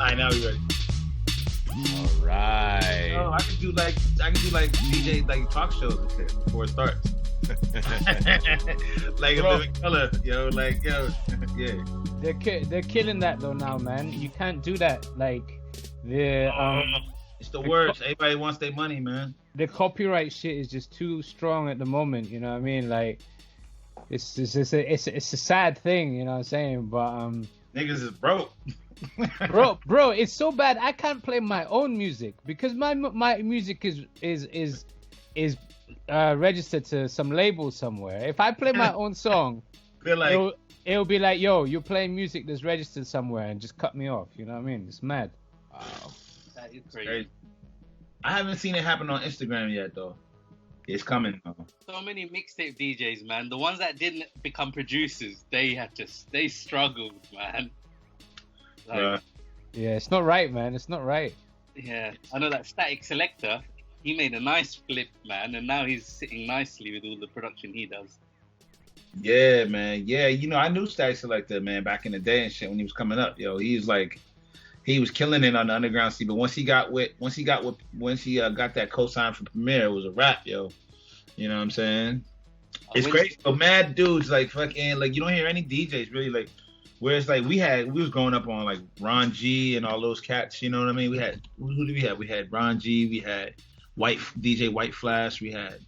right, now we ready. All right. Oh, I can do like DJ like talk shows and shit before it starts. Like a living color, yeah. They're killing that though now, man. You can't do that. Like it's the worst. Everybody wants their money, man. The copyright shit is just too strong at the moment. You know what I mean? Like it's a sad thing. You know what I'm saying? But niggas is broke. bro, it's so bad. I can't play my own music because my music is registered to some label somewhere. If I play my own song, it'll be like, yo, you're playing music that's registered somewhere and just cut me off. You know what I mean? It's mad. Wow. That is crazy. I haven't seen it happen on Instagram yet, though. It's coming, though. So many mixtape DJs, man. The ones that didn't become producers, they struggled, man. Like, yeah, it's not right, man. It's not right. Yeah, I know that Static Selector, he made a nice flip, man, and now he's sitting nicely with all the production he does. Yeah, man. Yeah, I knew Static Selector, man, back in the day and shit when he was coming up. Yo, he was killing it on the underground scene. But once he got that cosign from Premier, it was a wrap, yo. You know what I'm saying? It's crazy. But mad dudes like fucking like you don't hear any DJs really like. Whereas like we was growing up on like Ron G and all those cats. You know what I mean? We had who did we have? We had Ron G. We had DJ White Flash. We had.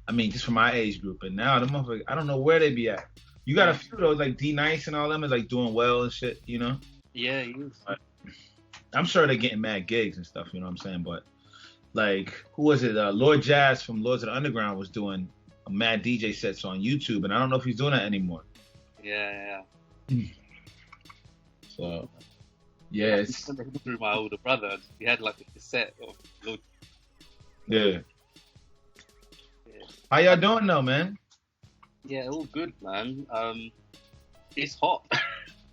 I mean, just for my age group. And now the motherfuckers, I don't know where they be at. You got a few of those like D Nice and all them is like doing well and shit. You know? Yeah, he is. I'm sure they're getting mad gigs and stuff, you know what I'm saying? But, like, who was it? Lord Jazz from Lords of the Underground was doing a mad DJ sets on YouTube, and I don't know if he's doing that anymore. Yeah. So, yeah. It's... Through my older brother, he had like a cassette of Lord. Yeah. How y'all doing, though, man? Yeah, all good, man. It's hot.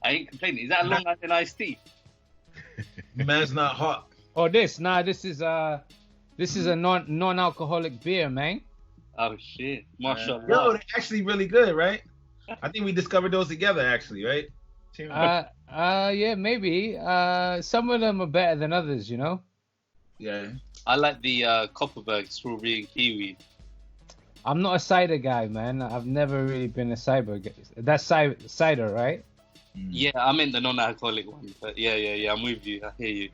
I ain't complaining. Is that a Long Island iced tea? Man's not hot. Oh, this is a non-alcoholic beer, man. Oh shit, mashallah. Yo, they're actually really good, right? I think we discovered those together, actually, right? Yeah, maybe. Some of them are better than others, you know. Yeah. I like the Copperberg strawberry and kiwi. I'm not a cider guy, man. I've never really been a cider guy. That's cider, right? Yeah, I meant the non-alcoholic one, but yeah, I'm with you. I hear you.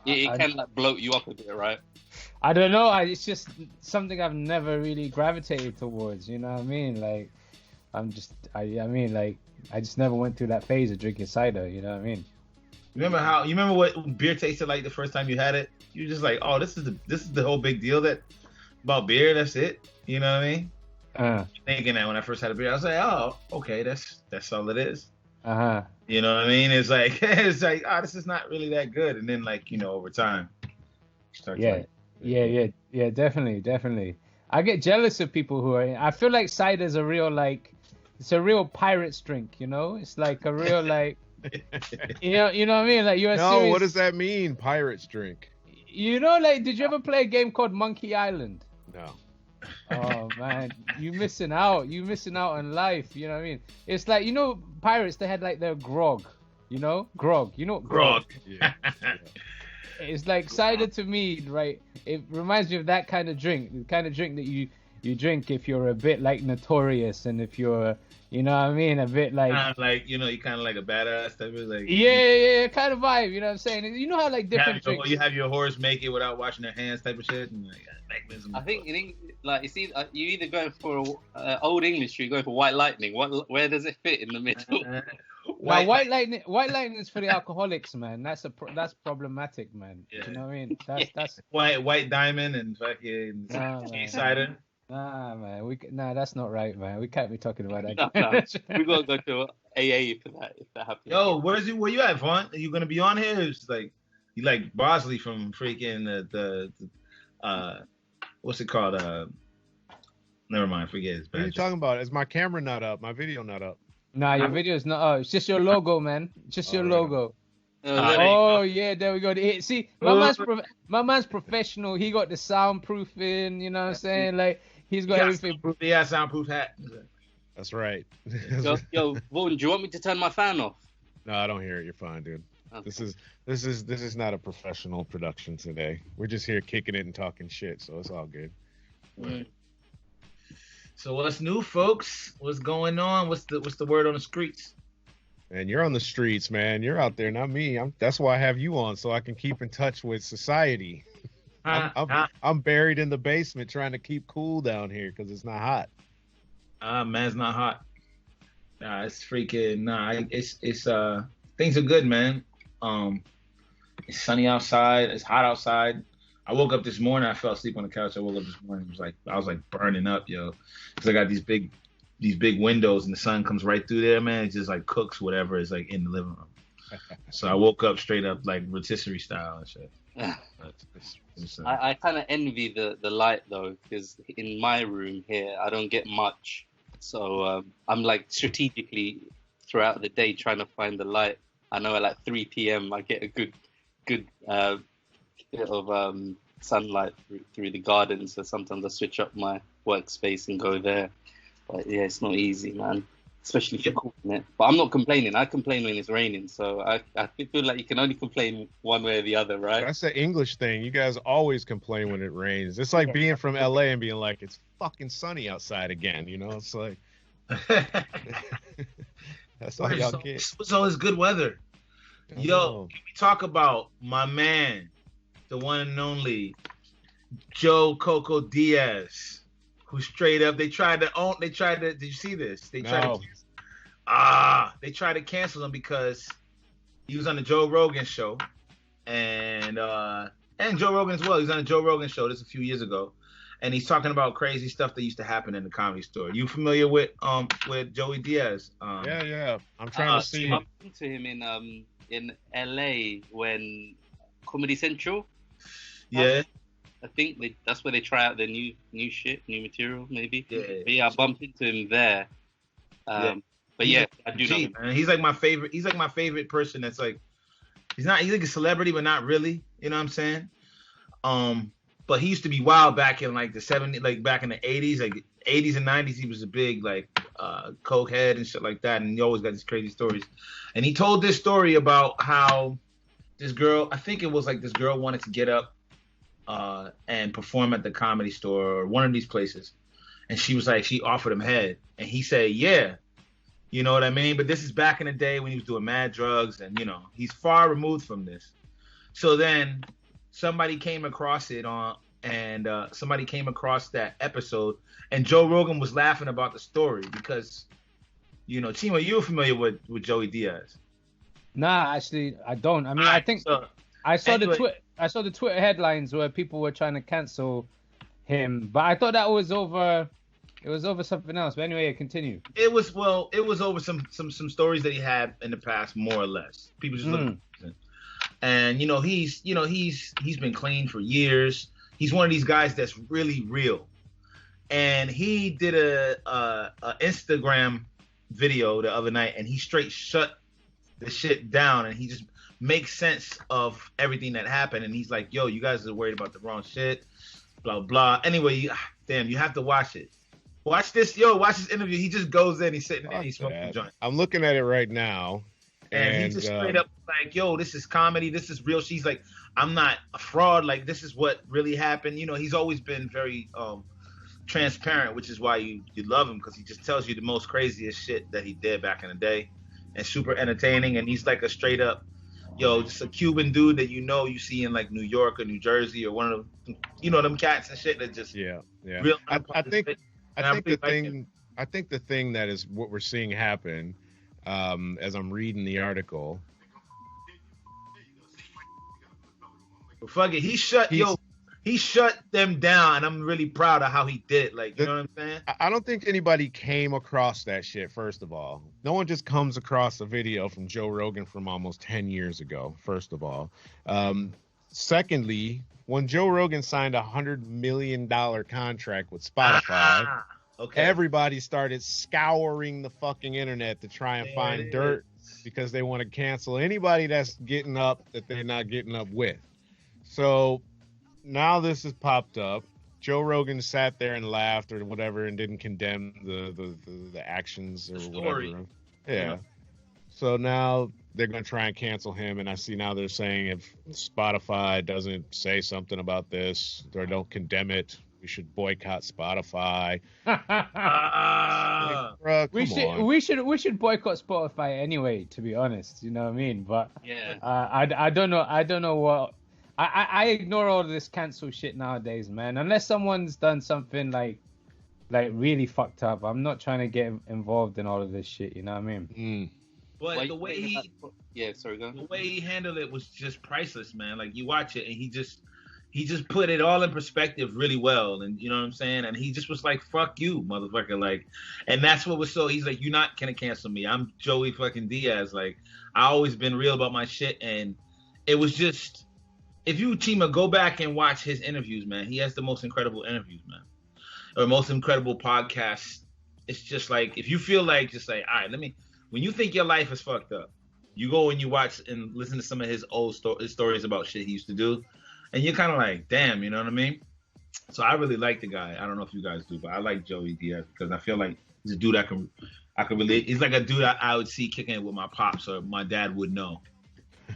It can like bloat you up a bit, right? I don't know. It's just something I've never really gravitated towards. You know what I mean? Like, I just never went through that phase of drinking cider. You know what I mean? You remember what beer tasted like the first time you had it? You were just like, oh, this is the whole big deal about beer. That's it. You know what I mean? Thinking that when I first had a beer, I was like, oh, okay, that's all it is. You know what I mean? It's like this is not really that good. And then like, over time. Yeah, definitely. I get jealous of people who are. I feel like cider is a real pirate's drink. You know, it's like a real like. you know what I mean? Like you're. No, what does that mean? Pirate's drink. You know, like, did you ever play a game called Monkey Island? No. Oh man, you missing out on life. You know what I mean? It's like, pirates, they had like their grog. Grog. Yeah. It's like cider to me, right? It reminds me of that kind of drink, the kind of drink that you drink if you're a bit like notorious, and if you're, you know what I mean, a bit like kind of like, you kind of like a badass type of like. Yeah, kind of vibe. You know what I'm saying? You know how like different drinks. You have your horse make it without washing their hands, type of shit. And I think in English, like you either go for old English or you go for White Lightning. Where does it fit in the middle? White lightning is for the alcoholics, man. That's problematic, man. Yeah. You know what I mean? That's white diamond and fucking cider. Nah, man. That's not right, man. We can't be talking about that. No. We gotta go to AA for that if that happens. Yo, where you at, Vaughn? Are you gonna be on here? It's like you like Bosley from freaking the what's it called? Never mind, forget it. What are you talking about? Is my camera not up? My video not up? Nah, your video's not up. It's just your logo, man. Just your logo. Yeah, there we go. See, my man's professional. He got the soundproofing, you know what I'm saying? Like, he's got everything. Yeah, soundproof hat. That's right. Yo, Vaughn, do you want me to turn my fan off? No, I don't hear it. You're fine, dude. This is not a professional production today. We're just here kicking it and talking shit, so it's all good. Right. So what's new, folks? What's going on? What's the word on the streets? And you're on the streets, man. You're out there, not me. That's why I have you on, so I can keep in touch with society. I'm buried in the basement trying to keep cool down here because it's not hot. Man, it's not hot. Nah, it's freaking it's things are good, man. It's sunny outside. It's hot outside. I woke up this morning. I fell asleep on the couch. I woke up this morning. I was like burning up, yo, because I got these big windows and the sun comes right through there, man. It just like cooks whatever is like in the living room. So I woke up straight up like rotisserie style and shit. I kind of envy the light though, because in my room here I don't get much, so I'm like strategically throughout the day trying to find the light. I know at like 3 p.m. I get a good bit of sunlight through the garden, so sometimes I switch up my workspace and go there. But yeah, it's not easy, man. Especially if you're cooking it. But I'm not complaining. I complain when it's raining, so I feel like you can only complain one way or the other, right? That's the English thing. You guys always complain when it rains. It's like being from LA and being like, it's fucking sunny outside again, you know? It's like that's all y'all get. What's all this good weather? Yo, can we talk about my man, the one and only Joe Coco Diaz, who straight up did you see this? They tried to cancel him because he was on the Joe Rogan show, and Joe Rogan as well. He was on the Joe Rogan show this a few years ago, and he's talking about crazy stuff that used to happen in the Comedy Store. You familiar with Joey Diaz? Yeah. I'm trying to see. I went to him in LA when Comedy Central. Yeah. I think that's where they try out their new material, maybe. Yeah. But yeah, I bumped into him there. But yeah, I do know him. Man. He's like my favorite. He's like my favorite person. That's like, he's like a celebrity, but not really. You know what I'm saying? But he used to be wild back in like the 70s, like back in the 80s, like 80s and 90s. He was a big like coke head and shit like that, and he always got these crazy stories. And he told this story about how this girl, I think it was like this girl wanted to get up and perform at the Comedy Store or one of these places, and she was like, she offered him head, and he said, yeah. You know what I mean? But this is back in the day when he was doing mad drugs, and you know, he's far removed from this. So then somebody came across it somebody came across that episode, and Joe Rogan was laughing about the story because, you know, Chima, you're familiar with Joey Diaz. Nah, actually, I don't. I mean, I think I saw the Twitter headlines where people were trying to cancel him, but I thought that was over. It was over something else. But anyway, continue. It was over some stories that he had in the past, more or less. People just looking. And he's been clean for years. He's one of these guys that's really real. And he did a Instagram video the other night, and he straight shut the shit down, and he just makes sense of everything that happened. And he's like, yo, you guys are worried about the wrong shit, blah blah. Anyway, you have to watch it. Watch this interview. He just goes in, he's sitting there, he's smoking a joint. I'm looking at it right now. And he just straight up like, yo, this is comedy. This is real. She's like, I'm not a fraud. Like, this is what really happened. You know, he's always been very transparent, which is why you love him, because he just tells you the most craziest shit that he did back in the day, and super entertaining. And he's like a straight up, just a Cuban dude that you see in like New York or New Jersey or one of them, them cats and shit that just real. I think the thing that is what we're seeing happen, as I'm reading the article. Fuck it, he shut them down, and I'm really proud of how he did it. Like, you know what I'm saying? I don't think anybody came across that shit. First of all, no one just comes across a video from Joe Rogan from almost 10 years ago. First of all, secondly, when Joe Rogan signed $100 million contract with Spotify. Okay. Everybody started scouring the fucking internet to try and find dirt because they want to cancel anybody that's getting up that they're not getting up with. So now this has popped up. Joe Rogan sat there and laughed or whatever and didn't condemn the actions or whatever. Yeah. So now they're going to try and cancel him, and I see now they're saying if Spotify doesn't say something about this or don't condemn it, we should boycott Spotify. Bruh, we should boycott Spotify anyway, to be honest. You know what I mean? But yeah, I don't know what. I ignore all this cancel shit nowadays, man. Unless someone's done something like really fucked up, I'm not trying to get involved in all of this shit. You know what I mean? But the way he, sorry, go ahead. The way he handled it was just priceless, man. Like you watch it and he just put it all in perspective really well, and you know what I'm saying. And he just was like, "Fuck you, motherfucker!" Like, and that's what was so. He's like, "You're not gonna cancel me. I'm Joey fucking Diaz. Like, I always been real about my shit." And it was just, if you Chima go back and watch his interviews, man, he has the most incredible interviews, man, or most incredible podcasts. It's just like if you feel like just like, all right, when you think your life is fucked up, you go and you watch and listen to some of his old stories about shit he used to do. And you're kind of like, damn, you know what I mean? So I really like the guy. I don't know if you guys do, but I like Joey Diaz because I feel like he's a dude I can relate. He's like a dude I would see kicking it with my pops or my dad would know.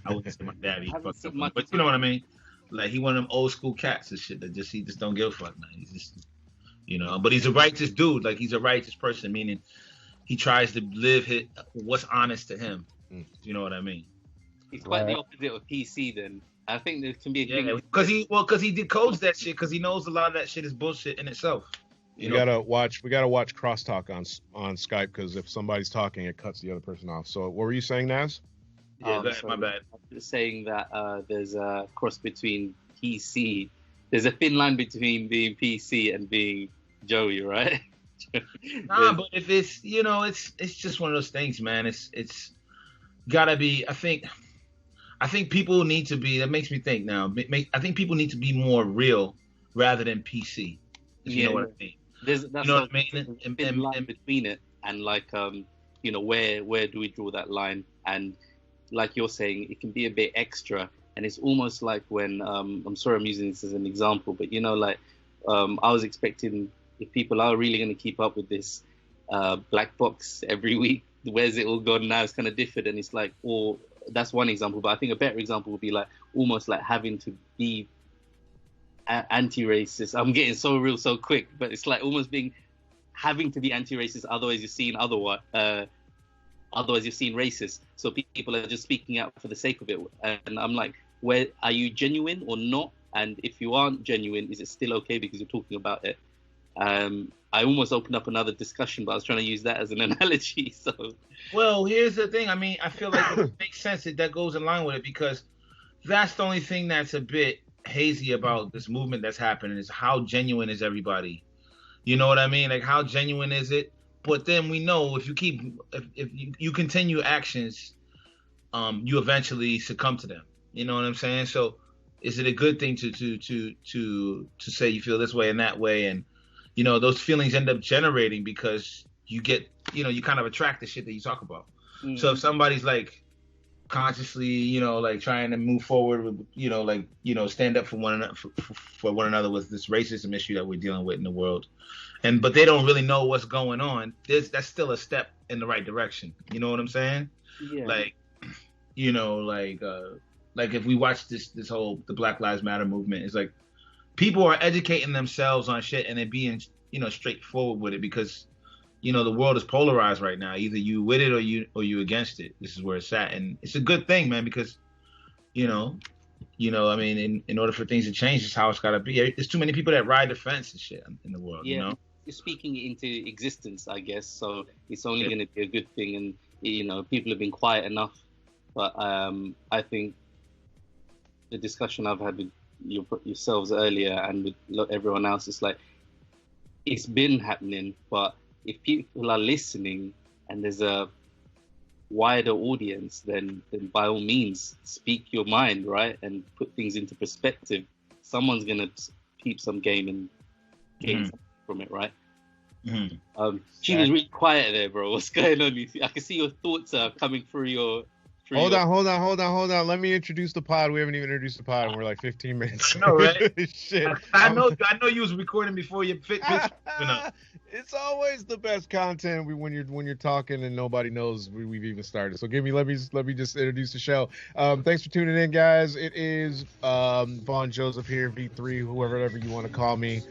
I wouldn't say my dad, he fucked up, but you know what I mean? Like he one of them old school cats and shit that he just don't give a fuck, man. He's just, you know, but he's a righteous dude. Like he's a righteous person, meaning he tries to live what's honest to him. You know what I mean? He's quite the opposite of PC then. I think there can be a thing because he decodes that shit because he knows a lot of that shit is bullshit in itself. We gotta watch crosstalk on Skype because if somebody's talking, it cuts the other person off. So what were you saying, Naz? Yeah, my bad. I'm saying that there's a cross between PC. There's a thin line between being PC and being Joey, right? Nah, but if it's it's just one of those things, man. It's gotta be. I think people need to be. That makes me think now. I think people need to be more real rather than PC. You know what I mean? That's you know what I mean? A thin line between it, and like where do we draw that line? And like you're saying, it can be a bit extra, and it's almost like when I'm sorry I'm using this as an example, but I was expecting if people are really going to keep up with this black box every week, where's it all gone now? It's kind of different, and it's like, or that's one example, but I think a better example would be like almost like having to be anti-racist. I'm getting so real so quick, but it's like almost having to be anti-racist, otherwise you're seen racist. So people are just speaking out for the sake of it, and I'm like, where are you genuine or not? And if you aren't genuine, is it still okay because you're talking about it? I almost opened up another discussion, but I was trying to use that as an analogy. So, well, here's the thing. I mean, I feel like it makes sense that goes in line with it because that's the only thing that's a bit hazy about this movement that's happening is how genuine is everybody. You know what I mean? Like how genuine is it? But then we know if you continue actions, you eventually succumb to them. You know what I'm saying? So, is it a good thing to say you feel this way and that way and those feelings end up generating because you get, you kind of attract the shit that you talk about. Mm-hmm. So if somebody's like consciously, like trying to move forward with, stand up for one another with this racism issue that we're dealing with in the world, but they don't really know what's going on, that's still a step in the right direction. You know what I'm saying? Yeah. Like if we watch this whole the Black Lives Matter movement, it's like people are educating themselves on shit and then being, straightforward with it because, the world is polarized right now. Either you with it or you against it. This is where it's at. And it's a good thing, man, because, I mean, in order for things to change, it's how it's got to be. There's too many people that ride the fence and shit in the world, You're speaking it into existence, I guess. So it's only going to be a good thing. And, people have been quiet enough. But I think the discussion I've had with yourselves earlier and with everyone else, it's like it's been happening, but if people are listening and there's a wider audience, then by all means speak your mind, right, and put things into perspective. Someone's gonna keep some game and gain something from it, right? She was really quiet there, bro. What's going on? I can see your thoughts are coming through Hold on. Let me introduce the pod. We haven't even introduced the pod, and we're like 15 minutes. No, right? Shit. I know you was recording before you fit. It's always the best content when you're talking and nobody knows we've even started. So let me just introduce the show. Thanks for tuning in, guys. It is Vaughn Joseph here, V3, whoever you want to call me.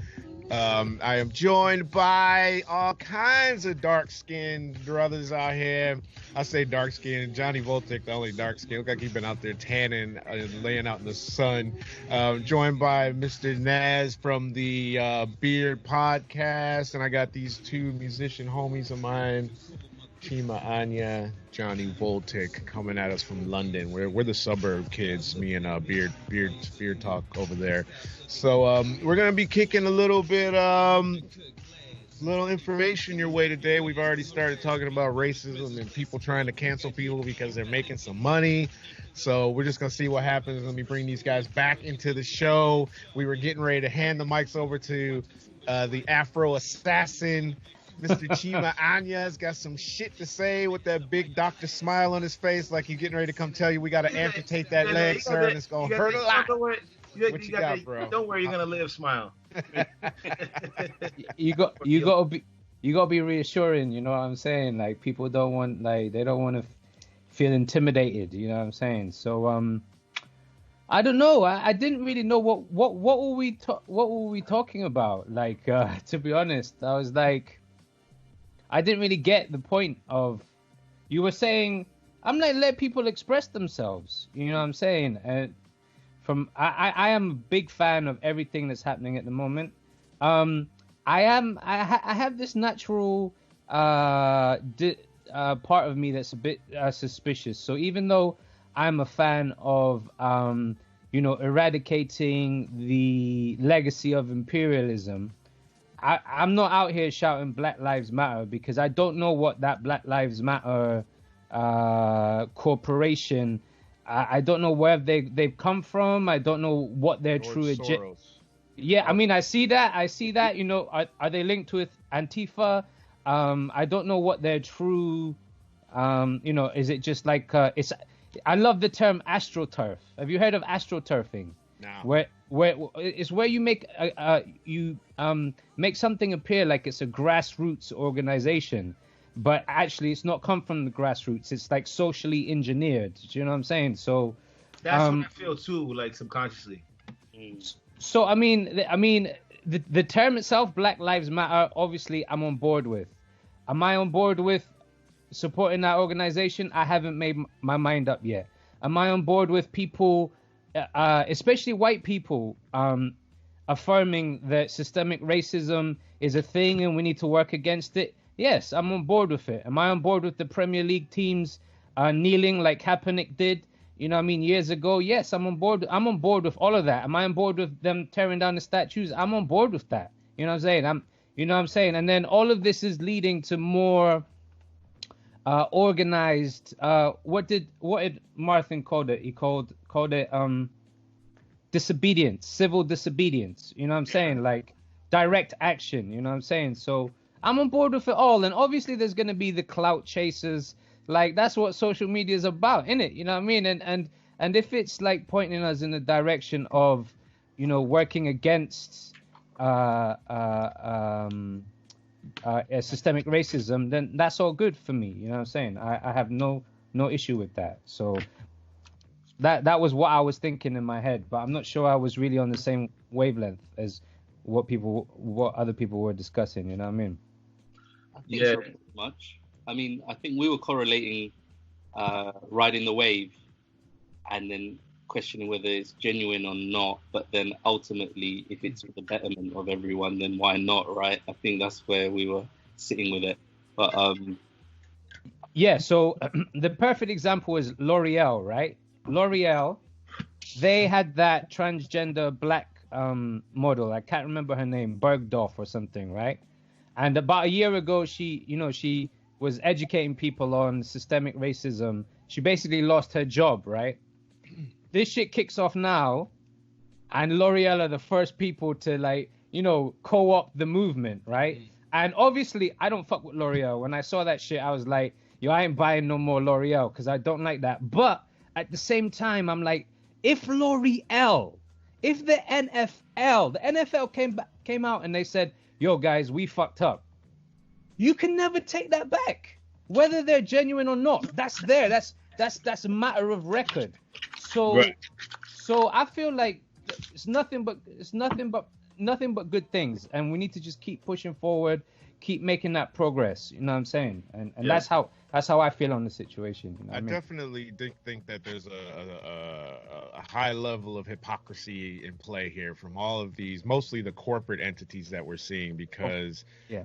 I am joined by all kinds of dark-skinned brothers out here. I say dark-skinned. Johnny Voltic, the only dark-skinned. Look like he's been out there tanning and laying out in the sun. Joined by Mr. Naz from the Beard Podcast. And I got these two musician homies of mine, Chima Anya, Johnny Voltic, coming at us from London. We're the suburb kids, me and Beard Talk over there. So we're gonna be kicking a little bit little information your way today. We've already started talking about racism and people trying to cancel people because they're making some money. So we're just gonna see what happens. Let me bring these guys back into the show. We were getting ready to hand the mics over to the Afro Assassin, Mr. Chima Anya's got some shit to say with that big doctor smile on his face, like he's getting ready to come tell you we got to amputate that leg, sir, and it's going to hurt a lot. What you got, bro? Don't worry, you're going to live, smile. you got to be reassuring, you know what I'm saying? Like, people don't want to feel intimidated, you know what I'm saying? So, I don't know. I didn't really know what were we talking about? Like, to be honest, I was like, I didn't really get the point of, you were saying, I'm like, let people express themselves. You know what I'm saying? And I am a big fan of everything that's happening at the moment. I have this natural part of me that's a bit suspicious. So even though I'm a fan of, eradicating the legacy of imperialism, I'm not out here shouting Black Lives Matter because I don't know what that Black Lives Matter corporation, I don't know where they've come from. I don't know what their true agenda. Yeah, I mean, I see that, you know, are they linked with Antifa? I don't know what their true, is it just like, I love the term astroturf. Have you heard of astroturfing? No. Where it's where you make make something appear like it's a grassroots organization, but actually it's not come from the grassroots. It's like socially engineered. Do you know what I'm saying? So that's what I feel too, like subconsciously. So I mean, the term itself, Black Lives Matter, obviously I'm on board with. Am I on board with supporting that organization? I haven't made my mind up yet. Am I on board with people, especially white people, affirming that systemic racism is a thing and we need to work against it? Yes, I'm on board with it. Am I on board with the Premier League teams kneeling like Kaepernick did, you know what I mean, years ago? Yes, I'm on board. I'm on board with all of that. Am I on board with them tearing down the statues? I'm on board with that. You know what I'm saying? And then all of this is leading to more organized, what did Martin called it? He called it disobedience, civil disobedience. You know what I'm saying? Like direct action. You know what I'm saying? So I'm on board with it all. And obviously there's going to be the clout chasers. Like that's what social media is about, innit? You know what I mean? And if it's like pointing us in the direction of, you know, working against systemic racism, then that's all good for me. You know what I'm saying? I have no issue with that. So that was what I was thinking in my head, but I'm not sure I was really on the same wavelength as what other people were discussing. You know what I mean? I think so much. I mean, I think we were correlating riding the wave and then questioning whether it's genuine or not, but then ultimately if it's for the betterment of everyone, then why not, right? I think that's where we were sitting with it. But yeah, so the perfect example is L'Oreal, right? L'Oreal, they had that transgender black model. I can't remember her name, Bergdorf or something, right? And about a year ago, she was educating people on systemic racism. She basically lost her job, right? This shit kicks off now, and L'Oreal are the first people to, like, you know, co-opt the movement, right? And obviously, I don't fuck with L'Oreal. When I saw that shit, I was like, yo, I ain't buying no more L'Oreal because I don't like that. But at the same time, I'm like, if L'Oreal, if the NFL came out and they said, yo, guys, we fucked up, you can never take that back, whether they're genuine or not. That's there. That's a matter of record. So, Right. so I feel like it's nothing but good things, and we need to just keep pushing forward, keep making that progress. You know what I'm saying? And Yeah. that's how I feel on the situation. You know what I I mean? definitely think that there's a high level of hypocrisy in play here from all of these, mostly the corporate entities that we're seeing, because Yeah.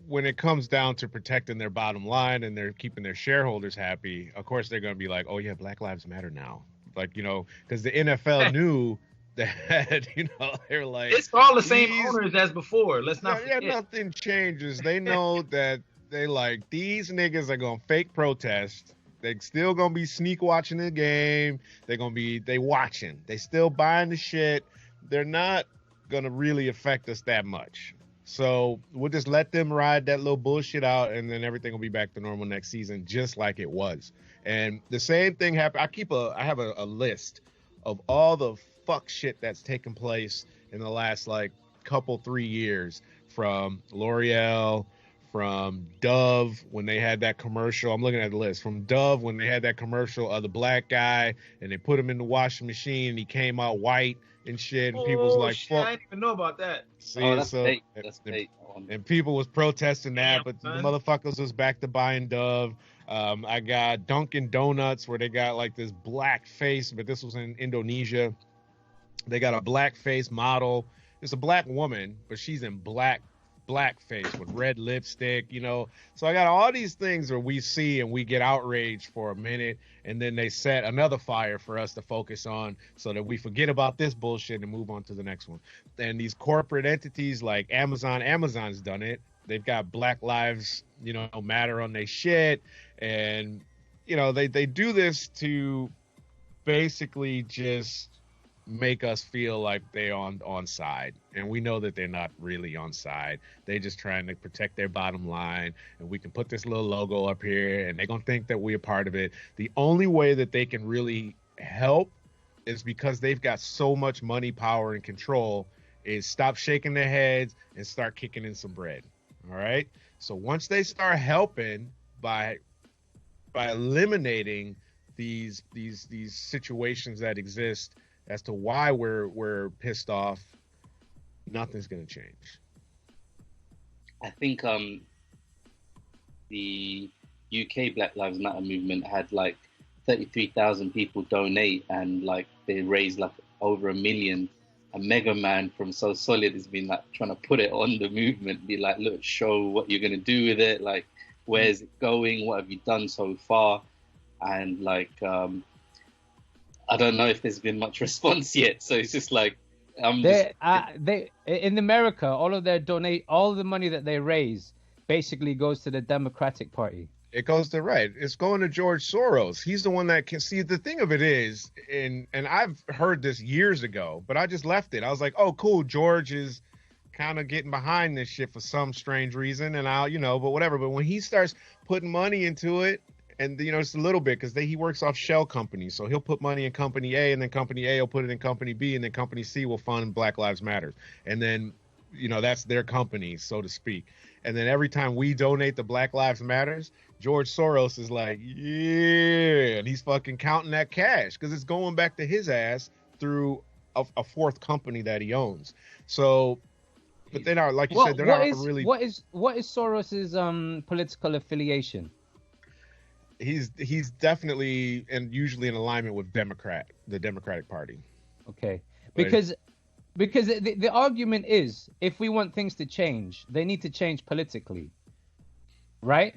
when it comes down to protecting their bottom line and they're keeping their shareholders happy, of course they're going to be like, oh yeah, Black Lives Matter now. Like, you know, because the NFL knew that, you know, they're like, it's all the same owners as before. Let's not forget. Yeah, nothing changes. They know that they like, these niggas are going to fake protest. They still going to be sneak watching the game. They watching. They still buying the shit. They're not going to really affect us that much. So we'll just let them ride that little bullshit out, and then everything will be back to normal next season, just like it was. And the same thing happened. I have a list of all the fuck shit that's taken place in the last like couple 3 years, from L'Oreal, from Dove when they had that commercial. I'm looking at the list from Dove when they had that commercial of the black guy and they put him in the washing machine and he came out white and shit, and people was like, shit, fuck. I didn't even know about that. See, that's fake. That's fake. And people was protesting that, Yeah, but the man. motherfuckers was back to buying Dove. I got Dunkin' Donuts where they got like this black face, but this was in Indonesia. They got a black face model. It's a black woman, but she's in black face with red lipstick, you know. So I got all these things where we see and we get outraged for a minute, and then they set another fire for us to focus on so that we forget about this bullshit and move on to the next one. And these corporate entities like Amazon's done it. They've got Black Lives, you know, Matter on their shit, and you know, they do this to basically just make us feel like they're on side, and we know that they're not really on side. They're just trying to protect their bottom line, and we can put this little logo up here and they're gonna think that we're a part of it. The only way that they can really help is because they've got so much money, power, and control, is stop shaking their heads and start kicking in some bread. All right, so once they start helping by eliminating these situations that exist as to why we're pissed off, nothing's gonna change. I think the UK Black Lives Matter movement had like 33,000 people donate, and like they raised like over $1 million. And Mega Man from So Solid has been like trying to put it on the movement, be like, look, show what you're gonna do with it, like where's it going, what have you done so far, and like I don't know if there's been much response yet, so it's just like they in America, all the money that they raise basically goes to the Democratic Party. It goes to it's going to George Soros. He's the one that can see. The thing of it is, and I've heard this years ago, but I just left it. I was like, oh, cool, George is kind of getting behind this shit for some strange reason, and but whatever. But when he starts putting money into it, and it's a little bit because he works off shell companies, so he'll put money in company A, and then company A will put it in company B, and then company C will fund Black Lives Matter, and then that's their company, so to speak. And then every time we donate to Black Lives Matters, George Soros is like, yeah, and he's fucking counting that cash because it's going back to his ass through a fourth company that he owns. So, but they are, like you said, they're not really. What is Soros's political affiliation? He's definitely and usually in alignment with the Democratic Party. Okay, because the argument is, if we want things to change, they need to change politically, right?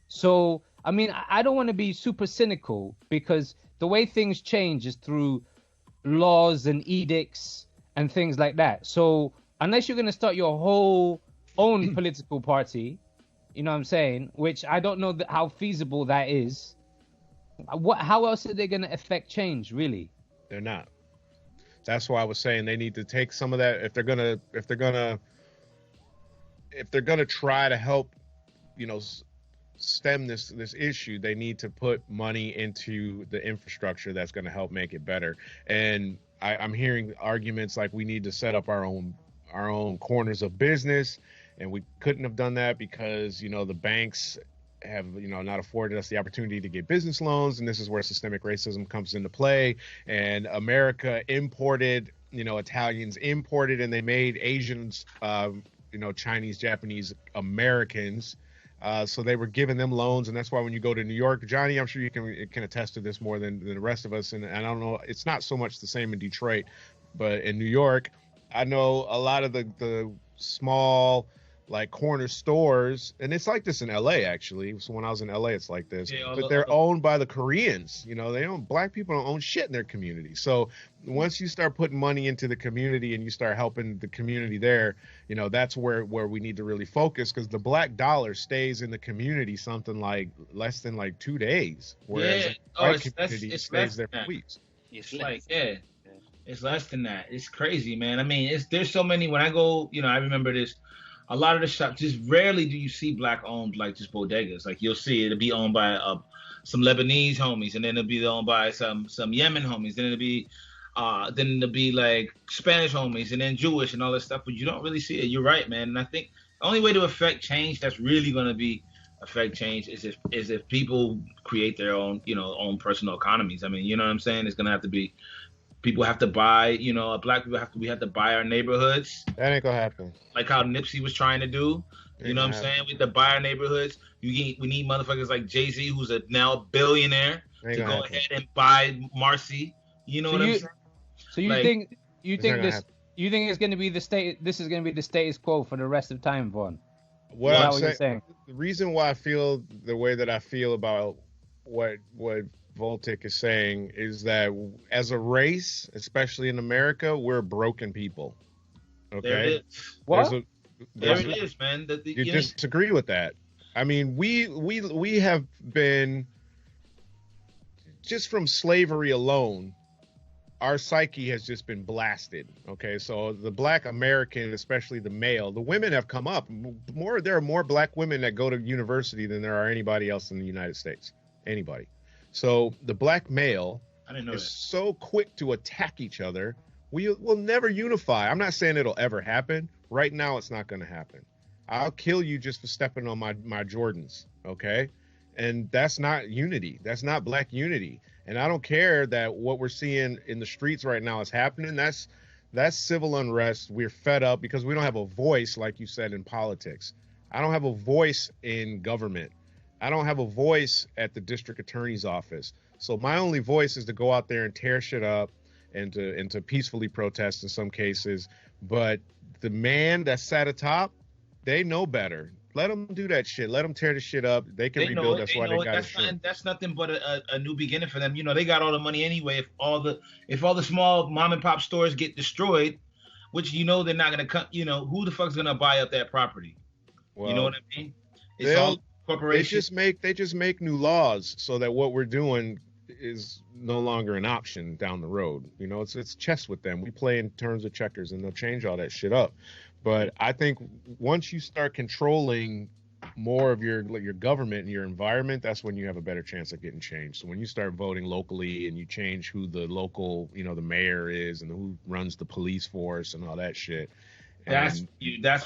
So, I mean, I don't want to be super cynical, because the way things change is through laws and edicts and things like that. So, unless you're going to start your whole own political party, you know what I'm saying, which I don't know how feasible that is, how else are they going to affect change, really? They're not. That's why I was saying they need to take some of that if they're gonna try to help, stem this issue, they need to put money into the infrastructure that's going to help make it better. And I'm hearing arguments like we need to set up our own corners of business, and we couldn't have done that because, you know, the banks have, you know, not afforded us the opportunity to get business loans, and this is where systemic racism comes into play. And America imported, you know, Italians imported, and they made Asians, you know, Chinese, Japanese Americans. So they were giving them loans, and that's why when you go to New York, Johnny, I'm sure you can attest to this more than the rest of us. And I don't know, it's not so much the same in Detroit, but in New York, I know a lot of the small, like, corner stores, and it's like this in LA actually. So when I was in LA, it's like this, but they're owned by the Koreans. You know, black people don't own shit in their community. So once you start putting money into the community and you start helping the community there, you know, that's where we need to really focus, because the black dollar stays in the community something like less than like 2 days, whereas the white community stays there for weeks. It's like, it's less than that. It's crazy, man. I mean, there's so many. When I go, you know, I remember this. A lot of the shops, just rarely do you see black owned, like, just bodegas. Like, you'll see it'll be owned by some Lebanese homies, and then it'll be owned by some Yemen homies, then it'll be like Spanish homies, and then Jewish and all that stuff. But you don't really see it. You're right, man. And I think the only way to affect change that's really going to affect change is if people create their own, you know, own personal economies. I mean, you know what I'm saying? It's going to have to be. People have to buy, you know, black people we have to buy our neighborhoods. That ain't gonna happen. Like how Nipsey was trying to do. You know what I'm saying? We have to buy our neighborhoods. We need motherfuckers like Jay-Z, who's now a billionaire, to go ahead and buy Marcy. You know what I'm saying? So you think it's gonna be this is gonna be the status quo for the rest of time, Vaughn? What you're saying? The reason why I feel the way that I feel about what Voltic is saying is that as a race, especially in America, we're broken people. Okay. There it is. What? There it is, man. You disagree with that? I mean, we have been, just from slavery alone, our psyche has just been blasted. Okay, so the black American, especially the male, the women have come up more. There are more black women that go to university than there are anybody else in the United States. Anybody. So the black male is so quick to attack each other. We'll never unify. I'm not saying it'll ever happen. Right now, it's not going to happen. I'll kill you just for stepping on my Jordans, okay? And that's not unity. That's not black unity. And I don't care that what we're seeing in the streets right now is happening. That's civil unrest. We're fed up because we don't have a voice, like you said, in politics. I don't have a voice in government. I don't have a voice at the district attorney's office. So my only voice is to go out there and tear shit up and to peacefully protest in some cases. But the man that sat atop, they know better. Let them do that shit. Let them tear the shit up. They can rebuild. That's why they got it. That's nothing but a new beginning for them. You know, they got all the money anyway. If all the small mom and pop stores get destroyed, which, you know, they're not going to come, you know, who the fuck's going to buy up that property? Well, you know what I mean? It's all corporations. They just make new laws so that what we're doing is no longer an option down the road. You know, it's chess with them. We play in terms of checkers, and they'll change all that shit up. But I think once you start controlling more of your government and your environment, that's when you have a better chance of getting change. So when you start voting locally and you change who the local, you know, the mayor is and who runs the police force and all that shit, that's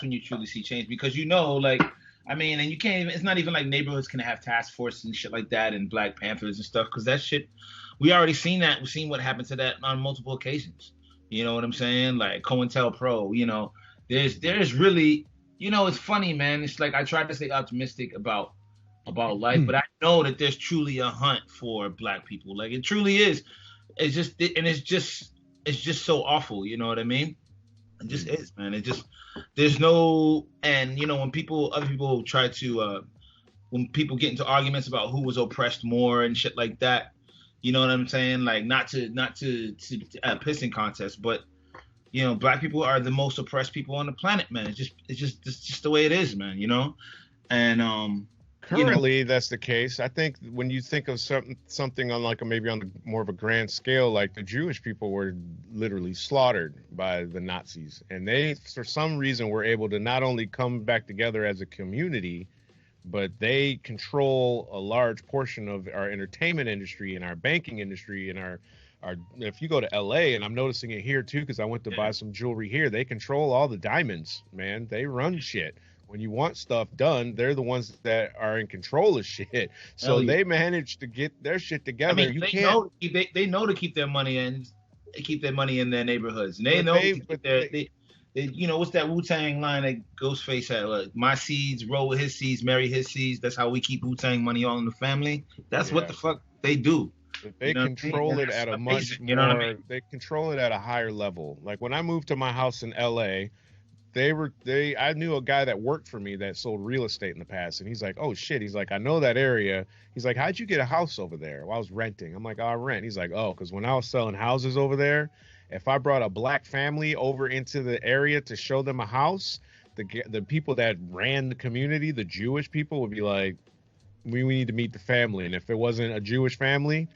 when you truly see change. Because, you know, like, I mean, and you can't even, it's not even like neighborhoods can have task forces and shit like that and Black Panthers and stuff, because that shit, we already seen that. We've seen what happened to that on multiple occasions. You know what I'm saying? Like COINTELPRO, you know, there's really, you know, it's funny, man. It's like I try to stay optimistic about life, but I know that there's truly a hunt for Black people. Like, it truly is. It's just so awful. You know what I mean? It just is, man. It just, there's no, and you know, when other people try to, when people get into arguments about who was oppressed more and shit like that, you know what I'm saying? Like, not to pissing contest, but you know, Black people are the most oppressed people on the planet, man. It's just the way it is, man. You know, and currently, you know, that's the case. I think when you think of something on like maybe on more of a grand scale, like the Jewish people were literally slaughtered by the Nazis, and they, for some reason, were able to not only come back together as a community, but they control a large portion of our entertainment industry and our banking industry and our if you go to LA, and I'm noticing it here too, because I went to buy some jewelry here, they control all the diamonds, man. They run shit. When you want stuff done, they're the ones that are in control of shit. So they manage to get their shit together. I mean, they know to keep their money in. They keep their money in their neighborhoods, and they know you know, what's that Wu-Tang line that Ghostface had? Like, my seeds roll with his seeds, marry his seeds. That's how we keep Wu-Tang money all in the family. That's what the fuck they do. They control it at a much more. You know what I mean? They control it at a higher level. Like when I moved to my house in LA, I knew a guy that worked for me that sold real estate in the past, and he's like, oh shit, he's like, I know that area. He's like, how'd you get a house over there? Well, I was renting. I'm like, oh, I rent. He's like, oh, because when I was selling houses over there, if I brought a black family over into the area to show them a house, the people that ran the community, the Jewish people, would be like, we need to meet the family. And if it wasn't a Jewish family,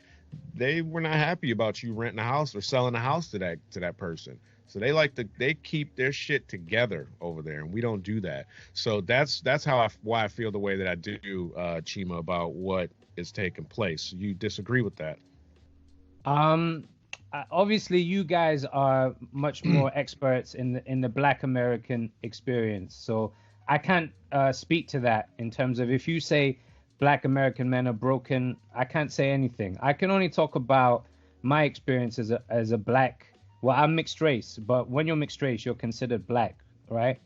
they were not happy about you renting a house or selling a house to that person. So they keep their shit together over there, and we don't do that. So that's why I feel the way that I do, Chima, about what is taking place. You disagree with that? Obviously, you guys are much more experts in the Black American experience, so I can't speak to that in terms of if you say Black American men are broken. I can't say anything. I can only talk about my experience as a black. Well, I'm mixed race, but when you're mixed race, you're considered black, right?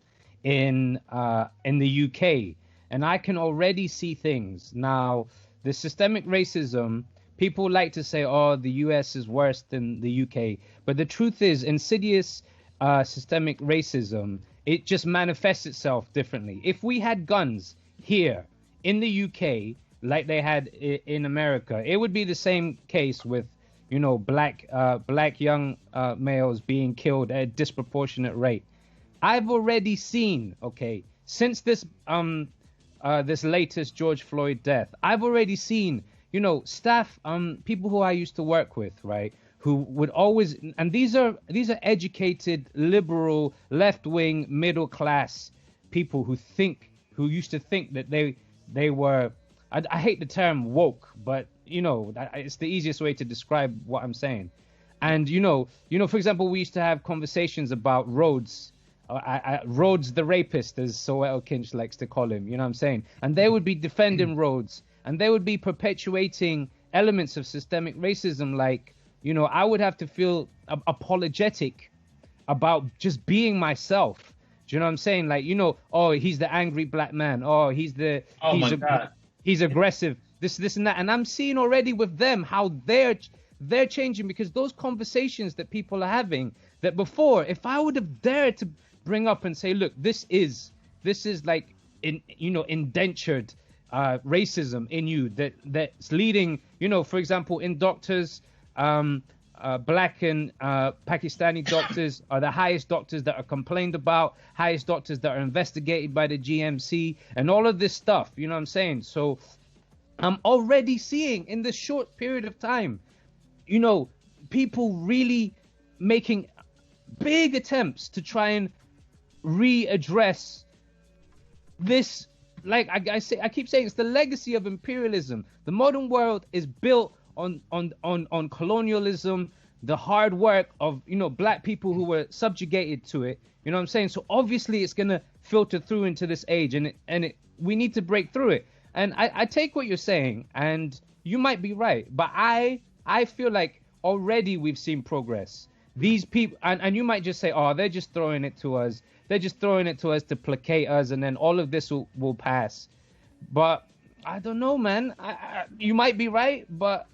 In the UK, and I can already see things now. The systemic racism. People like to say, oh, the US is worse than the UK. But the truth is, insidious systemic racism, it just manifests itself differently. If we had guns here in the UK, like they had in America, it would be the same case with, you know, black young males being killed at a disproportionate rate. I've already seen, since this latest George Floyd death, I've already seen, you know, staff, people who I used to work with, right, who would always, and these are educated, liberal, left-wing, middle-class people who used to think that they were, I hate the term woke, but, you know, it's the easiest way to describe what I'm saying. And, you know, for example, we used to have conversations about Rhodes, Rhodes the rapist, as Soweto Kinch likes to call him, you know what I'm saying? And they would be defending Rhodes. And they would be perpetuating elements of systemic racism. Like, you know, I would have to feel apologetic about just being myself. Do you know what I'm saying? Like, you know, oh, he's the angry black man. Oh, he's aggressive. This and that. And I'm seeing already with them how they're changing, because those conversations that people are having, that before, if I would have dared to bring up and say, look, this is like, indentured racism in you that's leading, you know, for example, in doctors, black and Pakistani doctors are the highest doctors that are complained about, highest doctors that are investigated by the GMC, and all of this stuff, you know what I'm saying? So I'm already seeing in this short period of time, you know, people really making big attempts to try and readdress this. Like I keep saying, it's the legacy of imperialism. The modern world is built on colonialism, the hard work of, you know, black people who were subjugated to it. You know what I'm saying? So obviously it's gonna filter through into this age, and we need to break through it. And I take what you're saying, and you might be right, but I feel like already we've seen progress. These people, and you might just say, oh, they're just throwing it to us. They're just throwing it to us to placate us, and then all of this will pass. But I don't know, man. You might be right, but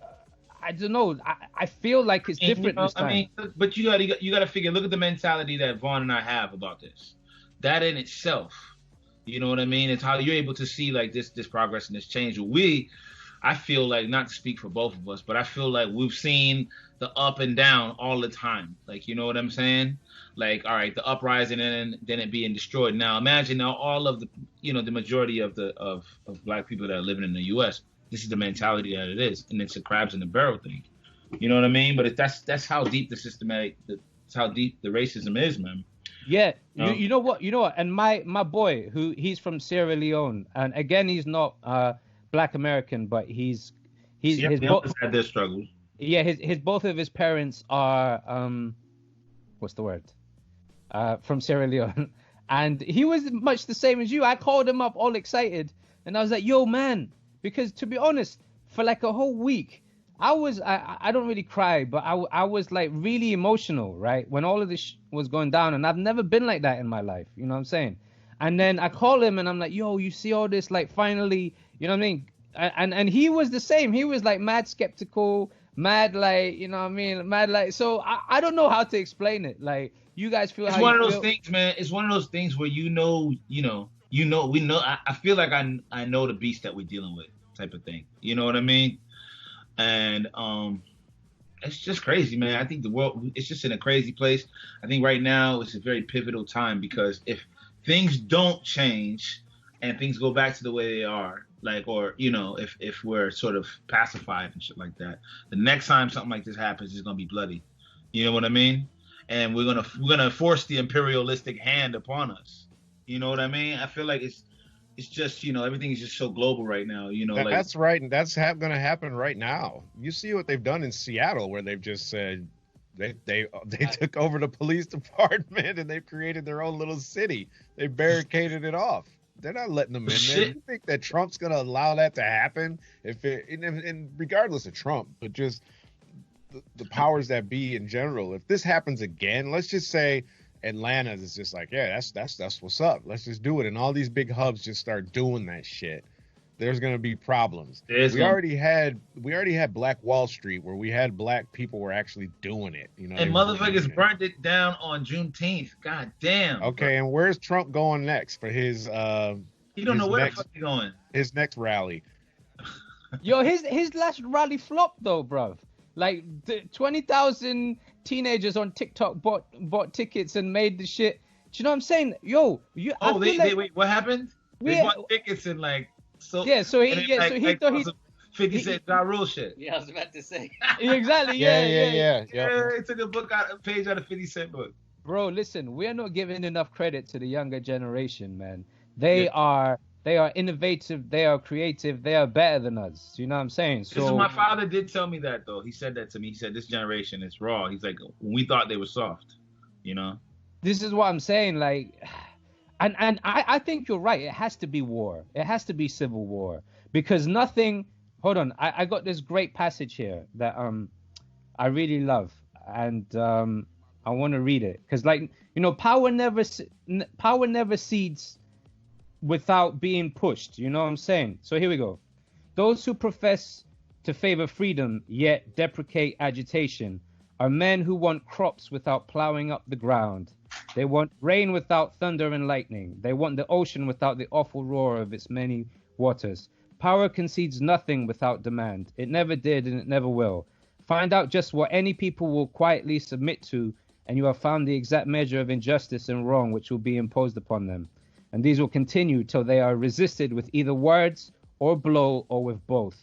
I don't know. I feel like it's different this time. I mean, but you got to figure. Look at the mentality that Vaughn and I have about this. That in itself, you know what I mean? It's how you're able to see like this progress and this change. I feel like, not to speak for both of us, but I feel like we've seen the up and down all the time. Like, you know what I'm saying? Like, all right, the uprising and then it being destroyed. Now imagine now all of the, you know, the majority of black people that are living in the U.S. This is the mentality that it is, and it's a crabs in the barrel thing. You know what I mean? But that's how deep that's how deep the racism is, man. Yeah, you know what? And my boy, he's from Sierra Leone, and again, he's not Black American, but his always had their struggles. Yeah, his both of his parents are what's the word? From Sierra Leone, and he was much the same as you. I called him up all excited, and I was like, "Yo, man," because to be honest, for like a whole week, I don't really cry, but I was like really emotional, right? When all of this was going down, and I've never been like that in my life, you know what I'm saying? And then I call him and I'm like, yo, you see all this, like finally, you know what I mean? And he was the same. He was like mad skeptical, mad like, you know what I mean? Mad like, so I don't know how to explain it. Like you guys feel it's how one you of those feel. things, man. It's one of those things where we know. I feel like I know the beast that we're dealing with, type of thing. You know what I mean? And it's just crazy, man. I think the world, it's just in a crazy place. I think right now it's a very pivotal time, because if things don't change and things go back to the way they are, like, or, you know, if we're sort of pacified and shit like that, the next time something like this happens, it's going to be bloody. You know what I mean? And we're going to force the imperialistic hand upon us. You know what I mean? I feel like it's just, you know, everything is just so global right now, you know. That's right, and that's going to happen right now. You see what they've done in Seattle, where they've just said they took over the police department and they've created their own little city. They barricaded it off. They're not letting them in there. You think that Trump's going to allow that to happen? And regardless of Trump, but just the powers that be in general. If this happens again, let's just say Atlanta is just like, yeah, that's what's up. Let's just do it. And all these big hubs just start doing that shit. There's gonna be problems. We already had Black Wall Street, where we had black people were actually doing it. You know, and motherfuckers burnt it down on Juneteenth. God damn. Okay, and where's Trump going next for his? He don't know where the fuck he's going. His next rally. Yo, his last rally flopped though, bruv. Like 20,000 teenagers on TikTok bought tickets and made the shit. Do you know what I'm saying? Yo, wait, what happened? They bought tickets and like. So he thought he 50 Cent Ja Rule shit. Yeah, I was about to say. Exactly. Yeah. He took a page out of 50 Cent book. Bro, listen, we are not giving enough credit to the younger generation, man. They are innovative, they are creative, they are better than us. You know what I'm saying? So my father did tell me that though. He said that to me. He said this generation is raw. He's like, we thought they were soft, you know. This is what I'm saying, like. And I think you're right. It has to be war. It has to be civil war, because nothing. Hold on, I got this great passage here that I really love, and I want to read it, because, like, you know, power never cedes without being pushed. You know what I'm saying? So here we go. Those who profess to favor freedom yet deprecate agitation are men who want crops without plowing up the ground. They want rain without thunder and lightning. They want the ocean without the awful roar of its many waters. Power concedes nothing without demand. It never did and it never will. Find out just what any people will quietly submit to, and you have found the exact measure of injustice and wrong which will be imposed upon them. And these will continue till they are resisted with either words or blow or with both.